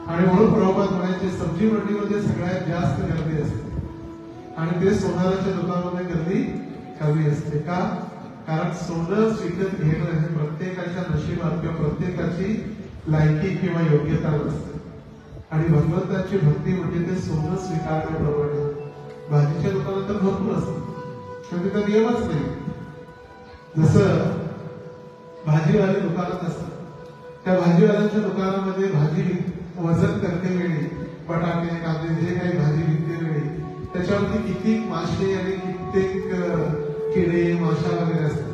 आणि म्हणून प्रभुपाद म्हणायचे, सब्जी मंडीमध्ये सगळ्यात जास्त गर्दी असते आणि ते सोनाराच्या दुकानामध्ये गर्दी कमी असते. का? कारण सोनं विकत घेणं हे प्रत्येकाच्या नशिबात किंवा प्रत्येकाची लायकी किंवा योग्यता नसते. आणि भगवंताची भक्ती म्हणजे ते सोनं स्वीकारण्याप्रमाणे. भाजीच्या दुकानात तर भरपूर असतं, पण तिथं नियमच नाही. जसं भाजीवाले दुकानात असतात, त्या भाजीवाल्यांच्या दुकानामध्ये भाजी वजन करते वेळी, बटाटे, कांदे, जे काही भाजी विकते वेळी त्याच्यावरती कित्येक मासे आणि कित्येक किडे, माशा वगैरे असतात.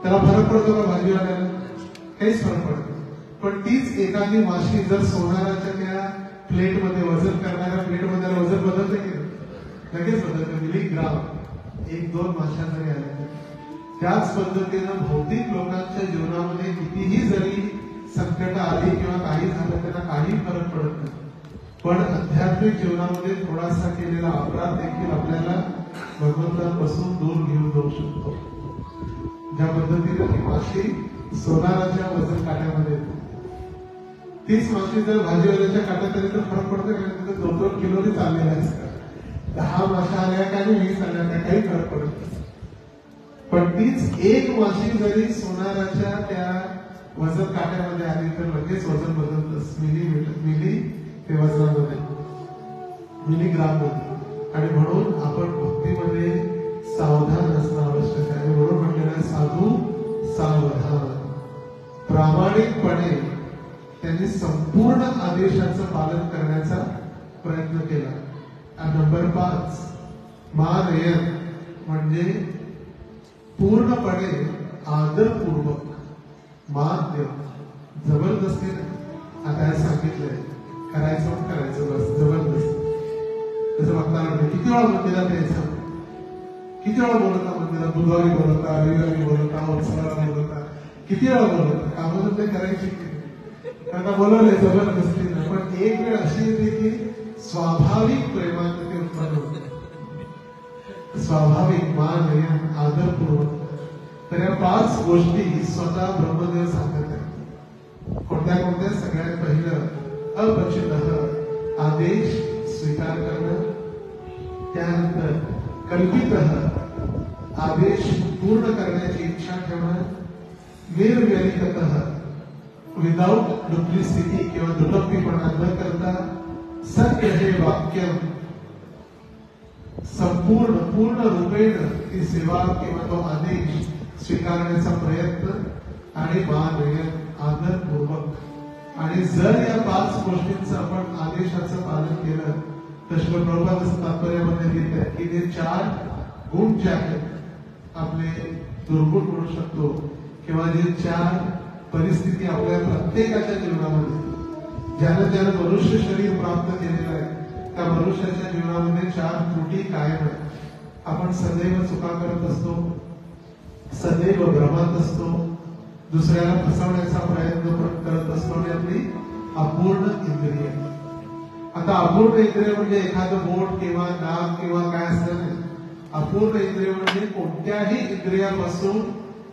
त्याला फरक पडतो का भाजीवाल्याला? काहीच फरक पडत नाही. पण तीच एखादी माशी जर सोनाराच्या त्या प्लेटमध्ये, वजन करणाऱ्या प्लेटमध्ये वजन बदलतं की लगेच बदलतं, मिलीग्राम, 1-2 माशा जरी आल्या. त्याच पद्धतीनं भौतिक लोकांच्या जीवनामध्ये कितीही जरी संकट आली किंवा काही झालं, त्यांना काही फरक पडत नाही. पण आध्यात्मिक जीवनामध्ये थोडासा केलेला अपराध देखील आपल्याला भगवंतापासून दूर घेऊन जाऊ शकतो. ज्या पद्धतीनं ती माशी सोनाराच्या वजन काट्यामध्ये येते, तीच माशी जर भाजीवाल्याच्या काट्यात आली तर फरक पडतो का? तिथे 2-2 किलोनी चाललेला असतात. 10 माशा आल्या का आणि 20 आल्या का, काही फरक पडत नाही. पण तीच एक माशी जरी सोनाराच्या त्या वजन काट्यामध्ये आली तर लगेच वजन बदलतं, मिली ते वजनामध्ये, मिलीग्राम मध्ये. आणि म्हणून आपण भक्तीमध्ये सावधान असणं आवश्यक आहे. म्हणून म्हटलेलं आहे, साधू सावधान. प्रामाणिकपणे त्यांनी संपूर्ण आदेशाचं पालन करण्याचा प्रयत्न केला. आणि नंबर 5, मानयन म्हणजे पूर्णपणे आदरपूर्वक मान देणं, जबरदस्ती नाही. आता हे सांगितलंय, करायचं पण करायचं, बस जबरदस्ती. जसं बघताना किती वेळा मंदिरात यायचं, किती वेळा बोलता मंदिरात, बुधवारी बोलता, रविवारी बोलता, उत्सवाला बोलता, किती वेळा बोलता, कामं ते करायची त्यांना बोलवलंय जबरदस्तीनं. पण एक वेळ अशी येते की स्वाभाविक प्रेमाने ते उत्पन्न होते, स्वाभाविक मान, आदरपूर्वक. तर या 5 गोष्टी स्वतः ब्रह्मदेव सांगत आहेत. कोणत्या कोणत्या? सगळ्यात पहिलं अपचित आदेश स्वीकार करणं. त्यानंतर कल्पित आदेश पूर्ण करण्याची इच्छा ठेवणं. निर्व्यतिरिक्त विदाउट डुप्लिसिटी किंवा दुटप्पीपणा न करता सत्य हे वाक्य संपूर्ण पूर्ण रूपेण ती सेवा किंवा तो आदेश स्वीकारण्याचा प्रयत्न. आणि मानयन आदरपूर्वक. आणि जर या 5 गोष्टींचं आपण आदेशाचं पालन केलं तर श्री प्रभुपाद तात्पर्यामध्ये लिहित आहेत की ते 4 गुण जे आहेत आपले दुर्गुण म्हणू शकतो, किंवा जे 4 परिस्थिती आपल्या प्रत्येकाच्या जीवनामध्ये ज्यानं मनुष्य शरीर प्राप्त केलेलं आहे त्या मनुष्याच्या जीवनामध्ये 4 त्रुटी कायम आहेत. आपण सदैव चुका करत असतो, सदैव भ्रमात असतो, दुसऱ्याला फसवण्याचा प्रयत्न करत असतो आणि आपली अपूर्ण इंद्रिय. आता अपूर्ण इंद्रिय म्हणजे एखादं बोट किंवा नाक किंवा काय असं नाही. अपूर्ण इंद्रिय म्हणजे कोणत्याही इंद्रियापासून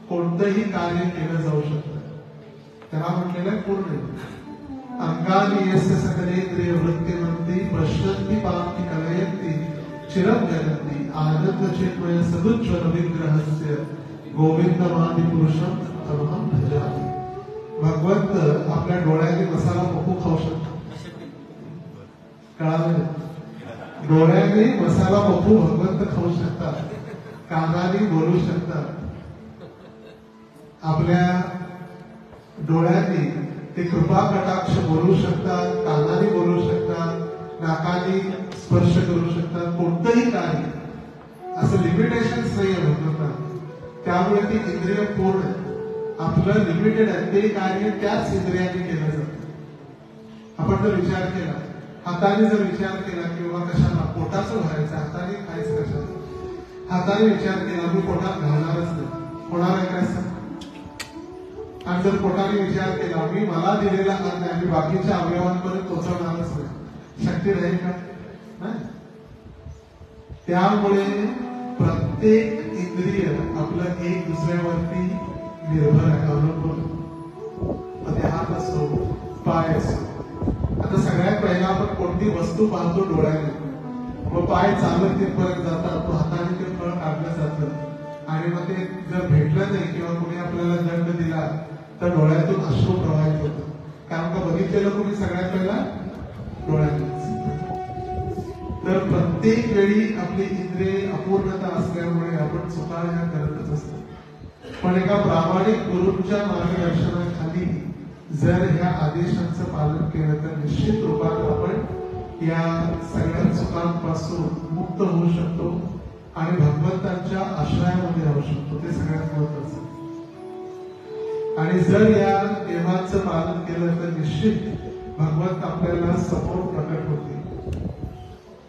कोणतंही कार्य केलं जाऊ शकतं. त्याला म्हटलेलं आहे पूर्ण इंद्रिय. अंगानी यस्य सकलेंद्रिय वृत्तिमंती पश्यन्ति पापी कलयन्ति चिरं जगन्ति आनंद चिन्मय सदुज्ज्वल विग्रहस्य गोविंदमादि पुरुषं तमहं भजामि. भगवंत आपल्या डोळ्याने मसाला पप्पू खाऊ शकतो. कळालं? डोळ्याने मसाला पप्पू भगवंत खाऊ शकतात, कानाने बोलू शकतात. आपल्या डोळ्यांनी ते कृपा कटाक्ष बोलू शकतात, कानाने बोलू शकतात, नाकाने स्पर्श करू शकतात. कोणतंही कार्य असं लिमिटेशन्स नाही आहे भगवंतांना. त्यामुळे ती इंद्रिय पूर्ण आपलं लिमिटेड आहे. ते कार्य त्याच इंद्रियाने केलं जातं. आपण जर विचार केला, हाताने जर विचार केला किंवा कशाला पोटाचं भरायचं, हाताने खायचं कशाला, हाताने विचार केला मी पोटात घालणारच नाही, होणार आहे काय सर? आणि जर पोटाने विचार केला मी मला दिलेला अन्न आहे मी बाकीच्या अवयवांपर्यंत पोहोचवणारच नाही, शक्य राहील का? नाही. त्यामुळे प्रत्येक इंद्रिय आपलं एक दुसऱ्यावरती निर्भर आहे, अवलंबून. ते हात असो, पाय असो. आता सगळ्यात पहिला आपण कोणती वस्तू पाहतो डोळ्याने, मग पाय चालत तिथपर्यंत जातात, तो हाताने ते फळ काढलं जातं आणि मग ते जर भेटलं नाही किंवा कोणी आपल्याला दंड दिला तर डोळ्यातून अश्रू प्रवाहित होतं. कारण का बघितलेलं कोणी सगळ्यात पहिला डोळ्यातून. तर प्रत्येक वेळी आपली इंद्रिय अपूर्णता असल्यामुळे आपण चुका ह्या करतच असतो. पण एका प्रामाणिक गुरूंच्या मार्गदर्शनाखाली जर ह्या आदेशांचं पालन केलं तर निश्चित रूपात आपण या सगळ्या चुकांपासून मुक्त होऊ शकतो आणि भगवंतांच्या आश्रयामध्ये राहू शकतो. ते सगळ्यात महत्वाचं. आणि जर या नियमांचं पालन केलं तर निश्चित भगवंत आपल्याला समोर प्रकट होते.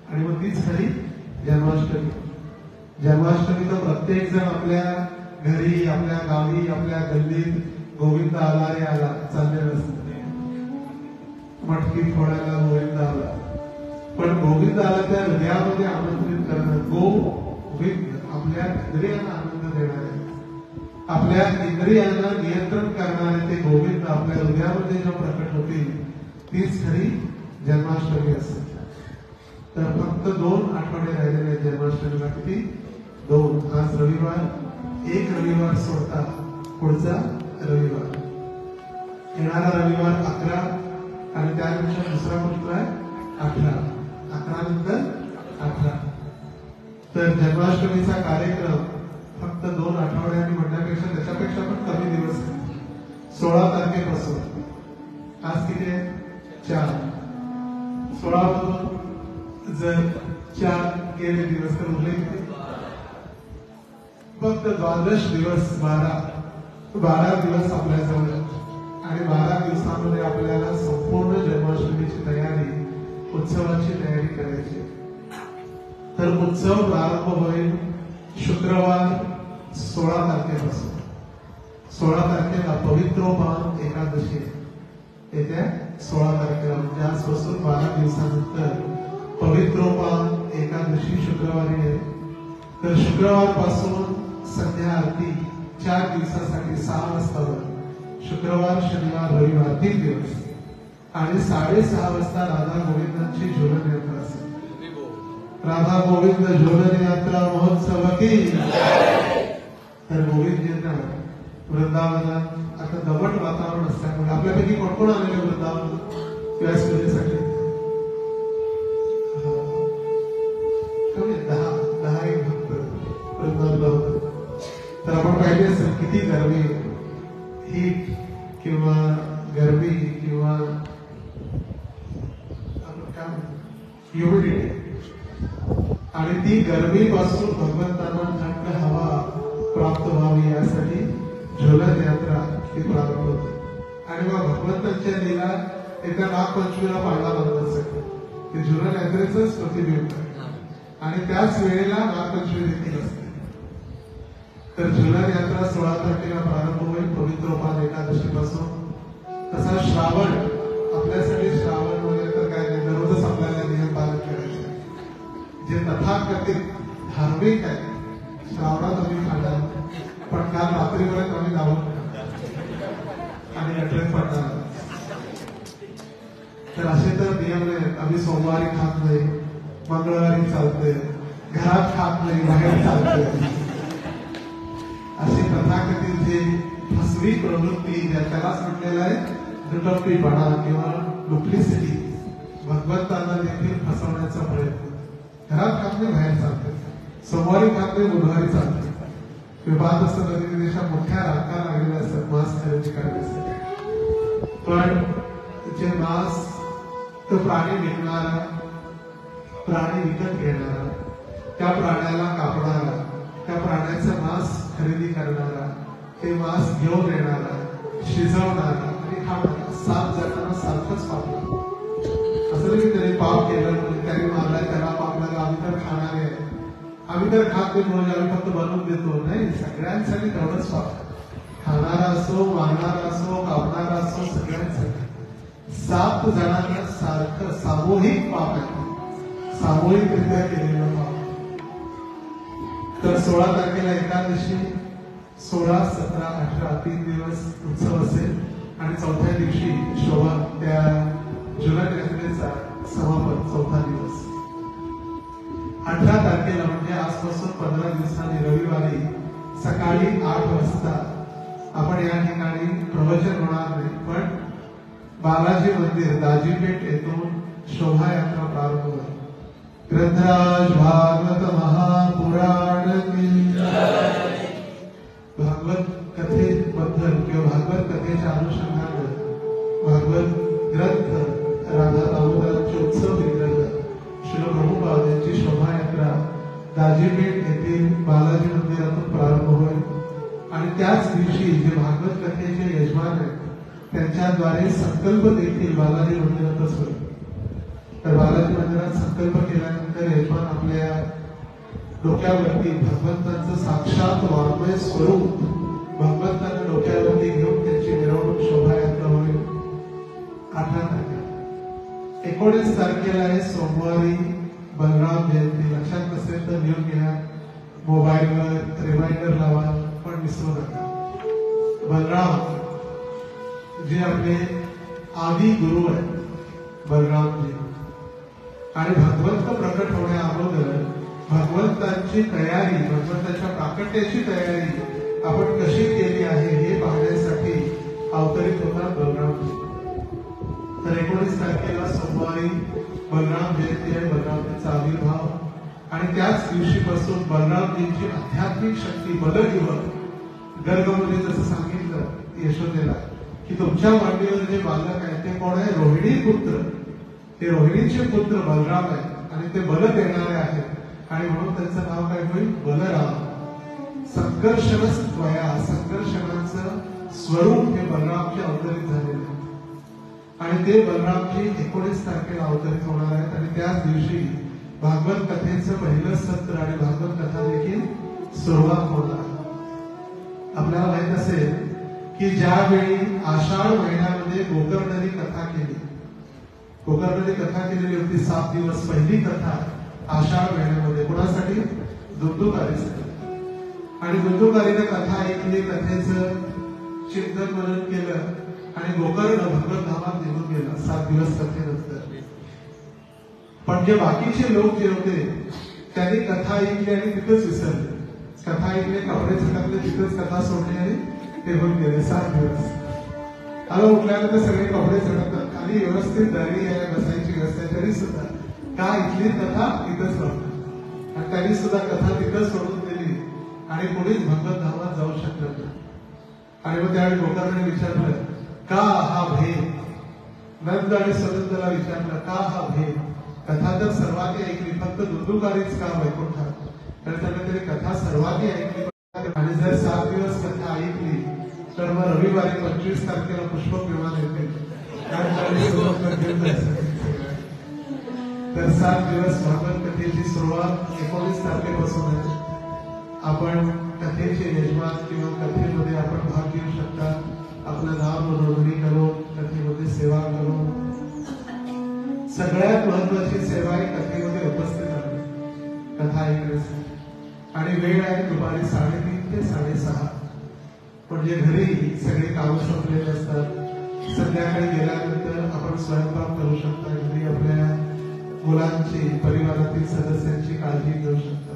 आणि मग तीच खरी जन्माष्टमी. जन्माष्टमी तर प्रत्येक जण आपल्या घरी, आपल्या गावी, आपल्या गल्लीत गोविंद आला रे आला चाललेलं असतं. मटकी फोडायला गोविंद आला. पण गोविंद आला त्या हृदयामध्ये आमंत्रित करणं. गोविंद आपल्या इंद्रियांना आनंद देणारे, आपल्या इंद्रियांना नियंत्रण करणारे ते गोविंद आपल्या हृदयामध्ये जेव्हा प्रकट होतील तीच खरी जन्माष्टमी असेल. तर फक्त 2 आठवडे राहिलेले आहेत जन्माष्टमीला. किती? 2. आज रविवार, एक रविवार सोडता पुढचा रविवार, येणारा रविवार 11 आणि त्यानंतर दुसरा कुठला आहे 18. 11 नंतर 18. तर जन्माष्टमीचा कार्यक्रम फक्त 2 आठवड्यांनी म्हणण्यापेक्षा त्याच्यापेक्षा पण कमी दिवस आहे. 16 तारखेपासून. आज किती आहे? 4. 16 मधून जर 4 गेले दिवस तर उरले किती? फक्त 12 दिवस. 12 दिवस आपल्याजवळ आणि 12 दिवसामध्ये आपल्याला संपूर्ण जन्माष्टमीची तयारी, उत्सवाची तयारी करायची. तर उत्सव प्रारंभ होईल शुक्रवार 16 तारखेपासून. 16 तारखेला पवित्रोपान एकादशी येत्या 16 तारखेला म्हणजे आजपासून 12 दिवसानंतर पवित्रोपान एकादशी शुक्रवारी आहे. तर शुक्रवार पासून संध्या आरती 4 दिवसासाठी 6 वाजता, शुक्रवार, शनिवार, रविवार 3 दिवस आणि 6:30 वाजता राधा गोविंदांची झुलन यात्रा असेल. राधा गोविंद झुलन यात्रा महोत्सव की. तर गोविंदजींना वृंदावनात आता दमट वातावरण असल्यामुळे आपल्यापैकी कोण कोण आलेले वृंदावन व्यासपूजेसाठी? 10 एक भक्त वृंदावनला होते. तर आपण पाहिले असेल किती गरमी, हीट किंवा गरमी किंवा ह्युमिडिटी, आणि ती गरमीपासून भगवंतांना थंड हवा प्राप्त व्हावी यासाठी झुलन यात्रा ही प्रारंभ होते. आणि मग भगवंतांच्या लीला एका नागपंचमीला पाहायला लागत असेल ते झुलन यात्रेच प्रतिबिंब आहे. आणि त्याच वेळेला नागपंचमी देखील असते. तर झुलन यात्रा 16 तारखेला प्रारंभ होईल पवित्रोपान एकादशीपासून. तसा श्रावण आपल्यासाठी श्रावण वगैरे तर काय नाही, दररोजच आपल्याला नियम पालन करायचे. जे तथाकथित धार्मिक आहे श्रावणात आम्ही खाणार, पण काल रात्रीपर्यंत आम्ही गावात आणि गटरेत पडणार. तर असे तर नियम नाही. आम्ही सोमवारी खात नाही, मंगळवारी चालतंय, घरात खात नाही, बाहेर चालतंय. अशी तथाकथित जे फसवी प्रवृत्ती त्यालाच म्हटलेलं आहे दुटप्पीपणा किंवा डुप्लिसिटी. भगवंतांना देखील फसवण्याचा प्रयत्न. घरात खात नाही, बाहेर चालतंय, सोमवारी खात नाही, बुधवारी चालतंय. विवाद असतं कधी देशा मोठ्या रांगा लागलेल्या असतात मांस खरेदी करण्यासाठी. पण जे मांस तो प्राणी विकणारा, प्राणी विकत घेणारा, त्या प्राण्याला कापणारा, त्या प्राण्याचं मांस खरेदी करणारा, ते मांस घेऊन येणारा, शिजवणारा आणि खाणारा 7 जणांना सारखंच पाप लागतं. असं नाही त्याने पाप केलं, त्याने मारलाय, त्याला पाप लागला, आम्ही तर खाणारे आहे, आम्ही तर खात नाही म्हणून आम्ही फक्त बनवून देतो. नाही, सगळ्यांसाठी तेवढंच पाप. खाणारा असो, मारणारा असो, कापणारा असो, सगळ्यांसाठी 7 जणांना सारखं सामूहिक पाप आहे, सामूहिकरित्या केलेलं पाप. तर 16 तारखेला एकादशी, 16, 17, 18 3 दिवस उत्सव असेल आणि चौथ्या दिवशी शोभा त्या झुलन यात्रेचा समापन 4था दिवस. 18 तारखेला म्हणजे आजपासून 15 दिवसांनी रविवारी सकाळी 8 वाजता आपण या ठिकाणी प्रवचन होणार नाही, पण बालाजी मंदिर दाजीपेठ येथून शोभायात्रा प्रारंभ होईल. ग्रंथराज भागवत महापुराण की भागवत कथेबद्दल किंवा भागवत कथेच्या अनुषंगाने भागवत ग्रंथ राधा दामोदरांचे उत्सव विग्रह श्री प्रभुपाद यांची शोभायात्रा दाजीपेठ येथील बालाजी मंदिरातून प्रारंभ होईल. आणि त्याच दिवशी जे भागवत कथेचे यजमान आहेत त्यांच्याद्वारे संकल्प देखील बालाजी मंदिरातच होईल. तर बालाजी मंदिरात संकल्प केल्यानंतर यजमान आपल्या डोक्यावरती भगवंतांचं साक्षात वाङ्मय स्वरूप भगवंतांना डोक्यावरती घेऊन त्यांची मिरवणूक शोभायात्रा होईल. 18 तारखेला. 19 तारखेला आहे सोमवारी बलराम जयंती. लक्षात नसेल तर लिहून घ्या, मोबाईलवर रिमाइंडर लावा, पण विसरू नका. बलराम जे आपले आदि गुरु आहेत बलरामजी, आणि भगवंत प्रकट होण्या अगोदर भगवंतांची तयारी, भगवंताच्या प्राकट्याची तयारी आपण कशी केली आहे हे पाहण्यासाठी अवतरित होतात बलरामजी. तर 19 तारखेला सोमवारी बलराम जयंती आहे, बलरामजींचा आविर्भाव. आणि त्याच दिवशीपासून बलरामजींची आध्यात्मिक शक्ती बलयुवक गर्गमध्ये जसं सांगितलं यशोदेला की तुमच्या मांडीवर जे बालक आहे ते कोण आहे? रोहिणी पुत्र. ते रोहिणीचे पुत्र बलराम आहे आणि ते बल देणारे आहेत आणि म्हणून त्यांचं नाव काय होईल? बलराम. संकर्षणस्त्वया, संकर्षणाचं स्वरूप हे बलरामचे अवतरित झालेले आहे. आणि ते बलरामजी 19 तारखेला अवतरित होणार आहेत. आणि त्याच दिवशी भागवत कथेचं पहिलं सत्र आणि भागवत कथा देखील सुरुवात होणार आहे. आपल्याला माहित असेल की ज्यावेळी आषाढ महिन्यामध्ये गोकर्णनी कथा केली, गोकर्णनी कथा केलेली होती 7 दिवस. पहिली कथा आषाढ महिन्यामध्ये कोणासाठी? दुंदुकारीसाठी. आणि दुंदुकारीने कथा ऐकली, कथेचं चिंतन मनन केलं आणि गोकर्ण भगवत धामात निघून गेला 7 दिवस कथेनंतर. पण जे बाकीचे लोक जे होते त्यांनी कथा ऐकली आणि तिथंच विसरले. कथा ऐकले, कपडे झटकले, तिथंच कथा सोडली आणि निघून गेले 7 दिवस. आता उठल्यानंतर सगळे कपडे झटकतात, खाली व्यवस्थित दरी आहे, बसायची व्यवस्था, तरी सुद्धा का इथली कथा तिथंच राहतात. आणि त्यांनी सुद्धा कथा तिथंच सोडून दिली आणि कोणीच भगवत धामात जाऊ शकलं नाही. आणि मग त्यावेळी गोकर्णाने विचारलं का हा भेद? नंद आणि सनंदला विचारलं का हा भेद? कथा तर सर्वांनी ऐकली, फक्त दुंदुकारीच का वैकुंठात? तर त्याने कथा सर्वांनी ऐकली आणि जर 7 दिवस कथा ऐकली तर मग रविवारी 25 तारखेला पुष्पक विमान येते. तर 7 दिवस भागवत कथेची सुरुवात 19 तारखेपासून आहे. आपण कथेचे यजमान किंवा कथेमध्ये आपण भाग घेऊ शकता. आपलं नाव नोंदणी करून कथेमध्ये सेवा करून. सगळ्यात महत्वाची सेवा ही कथेमध्ये उपस्थित राहणे, कथा ऐकण्यासाठी. आणि वेळ आहे दुपारी 3:30 ते 6:30. म्हणजे घरी सगळे कामं संपलेले असतात. संध्याकाळी गेल्यानंतर आपण स्वयंपाक करू शकता. घरी आपल्या मुलांची, परिवारातील सदस्यांची काळजी घेऊ शकता.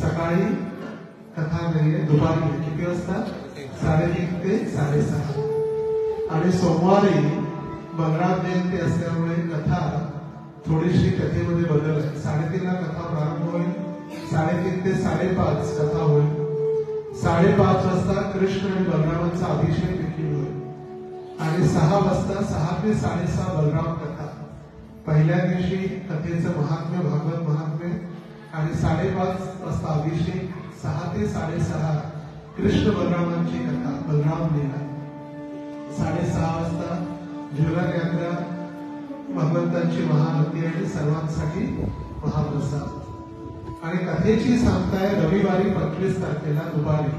सकाळी कथा नाहीये, दुपारी किती वाजता? 3:30 ते 6:30. आणि सोमवारी बलराम जयंती असल्यामुळे कथा थोडीशी कथेमध्ये बदल आहे. 3:30 ला कथा प्रारंभ होईल. 3:30 ते 5:30 कथा होईल. 5:30 वाजता कृष्ण आणि बलरामांचा अभिषेक देखील होईल. आणि 6 वाजता 6 ते 6:30 बलराम कथा. पहिल्या दिवशी कथेचं महात्म्य, भागवत महात्म्य. आणि 5:30 वाजता अभिषेक. 6 ते 6:30 कृष्ण बलरामांची कथा, बलराम लीला. 6:30 वाजता झुलन यात्रा, भगवंतांची महाआरती आणि सर्वांसाठी महाप्रसाद. आणि कथेची सांगता आहे रविवारी 25 तारखेला दुपारी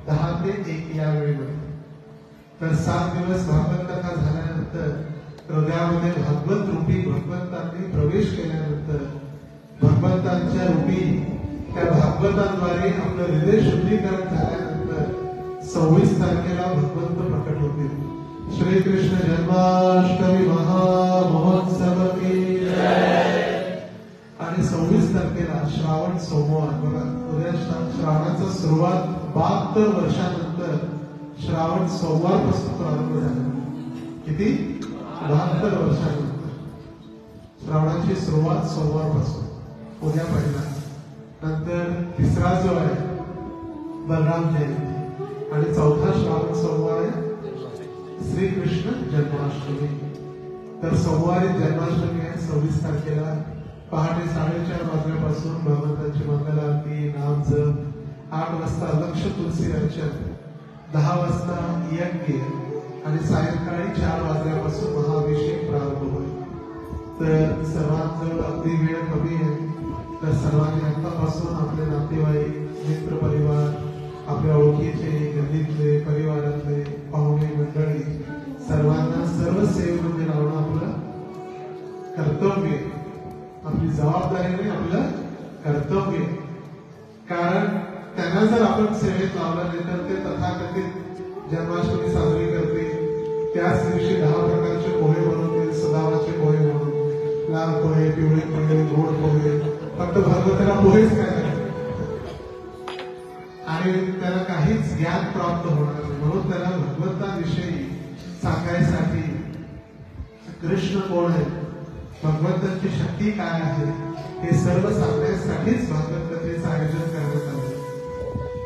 10 ते 1 या वेळेमध्ये. तर 7 दिवस भागवत कथा झाल्यानंतर हृदयामध्ये भागवत रूपी भगवंतांनी प्रवेश केल्यानंतर भगवंतांच्या रूपी त्या भागवतांद्वारे आपलं हृदय शुद्धीकरण झाल्यानंतर 26 तारखेला भगवंत प्रकट होतील. श्री कृष्ण जन्माष्टमी महामहोत्सव की जय. आणि 26 तारखेला श्रावण सोमवार. बघा, उद्या श्रावणाचा सुरुवात 72 वर्षानंतर श्रावण सोमवार पासून प्रारंभ झाला. किती? 72 वर्षानंतर श्रावणाची सुरुवात सोमवार पासून. उद्या पहिला. नंतर तिसरा जो आहे बलराम जयंती. आणि चौथा श्रावण सोमवार आहे श्रीकृष्ण जन्माष्टमी. तर सोमवारी जन्माष्टमी आहे 26 तारखेला. पहाटे 4:30 वाजल्यापासून भगवंतांची मंगल आरती, नाम जप. 8 वाजता लक्ष तुलसी अर्चन. 10 वाजता यज्ञ. आणि सायंकाळी 4 वाजल्यापासून महाअभिषेक प्रारंभ होईल. तर सर्वांजवळ अगदी वेळ कमी आहे. तर सर्वांनी आतापासून आपले नातेवाईक, मित्र परिवार, आपल्या ओळखीचे, गल्लीतले, परिवारातले, पाहुणे मंडळी सर्वांना सर्व सेवेमध्ये लावणं आपलं कर्तव्य, आपली जबाबदारी नाही, आपलं कर्तव्य. कारण त्यांना जर आपण सेवेत लावलं नाही तर ते तथाकथित जन्माष्टमी साजरी करतील. त्याच दिवशी 10 प्रकारचे पोहे बनवतील. सदावाचे पोहे बनवतील. लाल पोहे, पिवळे पोहे, गोड पोहे. फक्त भगवंताला पोहेच काय आणि त्याला काहीच ज्ञान प्राप्त होणार नाही. म्हणून त्याला भगवंताविषयी सांगायसाठी कृष्ण कोण आहे, भगवंताची शक्ती काय आहे, हे सर्व सांगण्यासाठीच भागवत कथेचं आयोजन करण्यात आलं.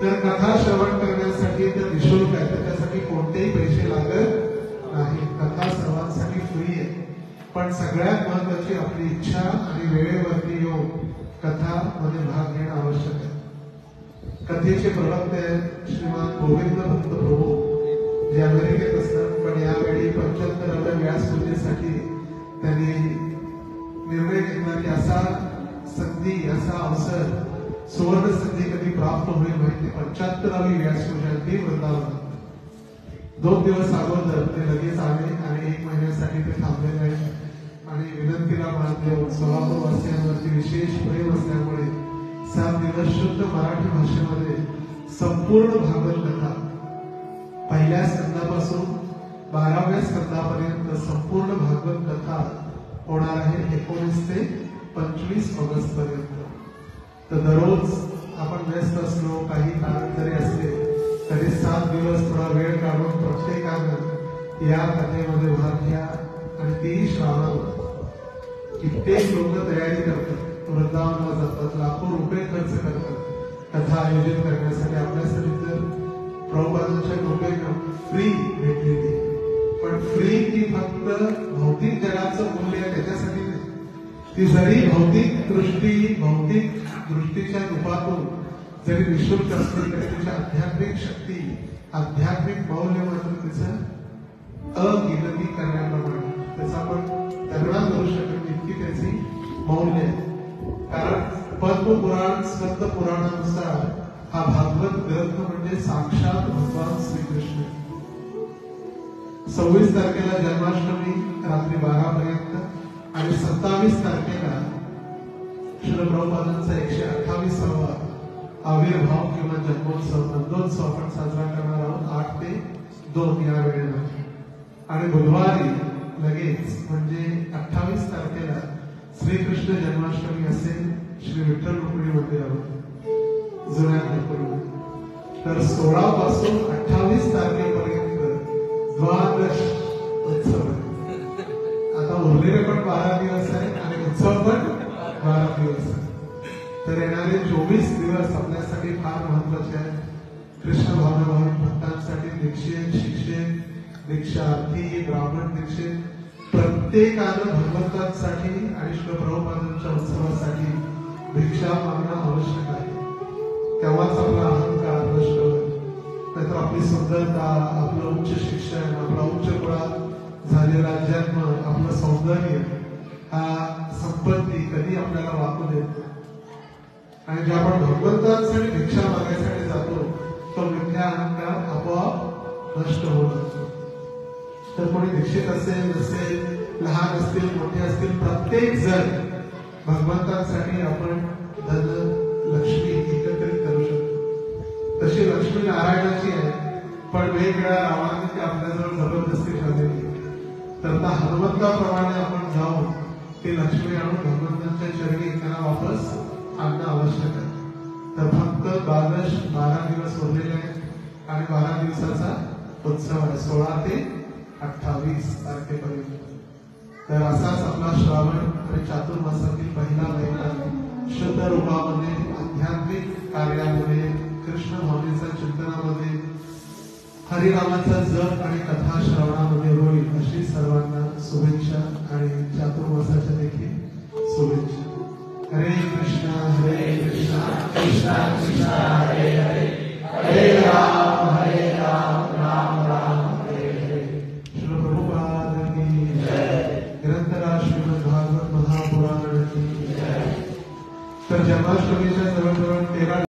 तर कथा श्रवण करण्यासाठी तर निःशुल्क आहे. त्याच्यासाठी कोणतेही पैसे लागत नाही. कथा सर्वांसाठी फ्री आहे. पण सगळ्यात महत्वाची आपली इच्छा आणि वेळेवरती येऊन कथा मध्ये भाग घेणं आवश्यक आहे. कथेचे प्रवक्ते आहेत श्रीमान गोविंद भक्त प्रभू, जे अमेरिकेत असतात. पण यावेळी 75व्या व्यासपूजेसाठी त्यांनी निर्णय घेतला की असा संधी, असा अवसर, सुवर्ण संधी कधी प्राप्त होईल माहिती. 75वी व्यासपूजा ती वृंदावनात. 2 दिवस अगोदर ते लगेच आले आणि 1 महिन्यासाठी ते थांबलेले आहेत. आणि विनंतीला मान देऊन सोलापूर वासियांवरती विशेष प्रेम असल्यामुळे 7 दिवस शुद्ध मराठी भाषेमध्ये संपूर्ण भागवत कथा पहिल्या स्कंदापासून 12व्या स्कंदापर्यंत संपूर्ण भागवत कथा होणार आहे 19 ते 25 ऑगस्ट पर्यंत. तर दररोज आपण व्यस्त असलो, काही कारण जरी असले तरी 7 दिवस थोडा वेळ काढून प्रत्येकानं या कथेमध्ये भाग घ्या. आणि तेही श्रावणात कित्येक लोक तयारी करतात, वृंदावनाला जातात, लाखो रुपये खर्च करतात कथा आयोजित करण्यासाठी. आपल्यासाठी तर प्रभुपादांच्या कृपेनं फ्री भेटलेली. पण फ्री ती फक्त भौतिक जगाचं मूल्य आहे त्याच्यासाठी नाही. ती जरी भौतिक दृष्टीच्या रूपातून जरी निःशुल्क असली तरी तिच्या आध्यात्मिक शक्ती आध्यात्मिक मौल्य मात्र त्याचं अगिनती करण्याप्रमाणे त्याचा आपण तरुणा करू शकत इतकी त्याची मौल्य आहे. कारण पद्मपुराण स्कंद पुराणानुसार हा भागवत ग्रंथ म्हणजे साक्षात भगवान श्रीकृष्ण. 26 तारखेला जन्माष्टमी रात्री 12 पर्यंत आणि 27 तारखेला श्रील प्रभुपादांचा 128वा आविर्भाव किंवा जन्मोत्सव नंदोत्सव आपण साजरा करणार आहोत 8 ते 2 या वेळेला. आणि बुधवारी लगेच म्हणजे 28 तारखेला श्रीकृष्ण जन्माष्टमी असेल श्री विठ्ठल रुक्मिणी मंदिरावर जुन्या गणपतीमध्ये. तर 16 पासून 28 तारखेपर्यंत द्वादश उत्सव आहे. आता उरलेले पण 12 दिवस आहे आणि उत्सव पण 12 दिवस आहे. तर येणारे 24 दिवस आपल्यासाठी फार महत्वाचे आहेत. कृष्ण भावनाभावी भक्तांसाठी दीक्षित शिक्षित दीक्षार्थी ब्राह्मण दीक्षित प्रत्येकानं भगवंतांसाठी आणि श्री प्रभुपादांच्या उत्सवासाठी भिक्षा मागणं आवश्यक आहे. तेव्हाच आपला अहंकार नष्ट होईल. नाहीतर आपली सुंदरता आपलं उच्च शिक्षण आपला उच्च कुळात झालेला जन्म आपलं सौंदर्य हा संपत्ती कधी आपल्याला वाकू देत. आणि जे आपण भगवंतांसाठी भिक्षा मागायसाठी जातो तो मिथ्या अहंकार आपोआप नष्ट होत असतो. तर कोणी दीक्षित असेल नसेल लहान असतील मोठे असतील प्रत्येक जण भगवंतांसाठी आपण धन लक्ष्मी एकत्रित करू शकतो. तशी लक्ष्मी नारायणाची आहे पण वेगवेगळ्या नावाने ती आपल्याजवळ जबरदस्ती ठेवलेली. तर त्या हनुमंताप्रमाणे आपण जाऊन ती लक्ष्मी आणून भगवंतांच्या चरणी त्यांना वापस आणणं आवश्यक आहे. तर फक्त 12 दिवस उरलेले आहेत आणि 12 दिवसाचा उत्सव आहे 16 ते 28 तारखेपर्यंत. तर असाच आपला श्रावण आणि चातुर्मासातील पहिला महिना शुद्ध रूपामध्ये आध्यात्मिक कार्यामध्ये कृष्ण भावनेच्या चिंतनामध्ये हरिनामाचा जप आणि कथा श्रवणामध्ये होईल अशी सर्वांना शुभेच्छा आणि चातुर्मासाच्या देखील शुभेच्छा. हरे कृष्णा कृष्णा कृष्णा हरे हरे हरे राम राम राम हरे हरे. श्री प्रभुपाद की जय. ग्रंथराज श्रीमद भागवत महापुराण की जय. तर जन्माष्टमीच्या जवळजवळ 13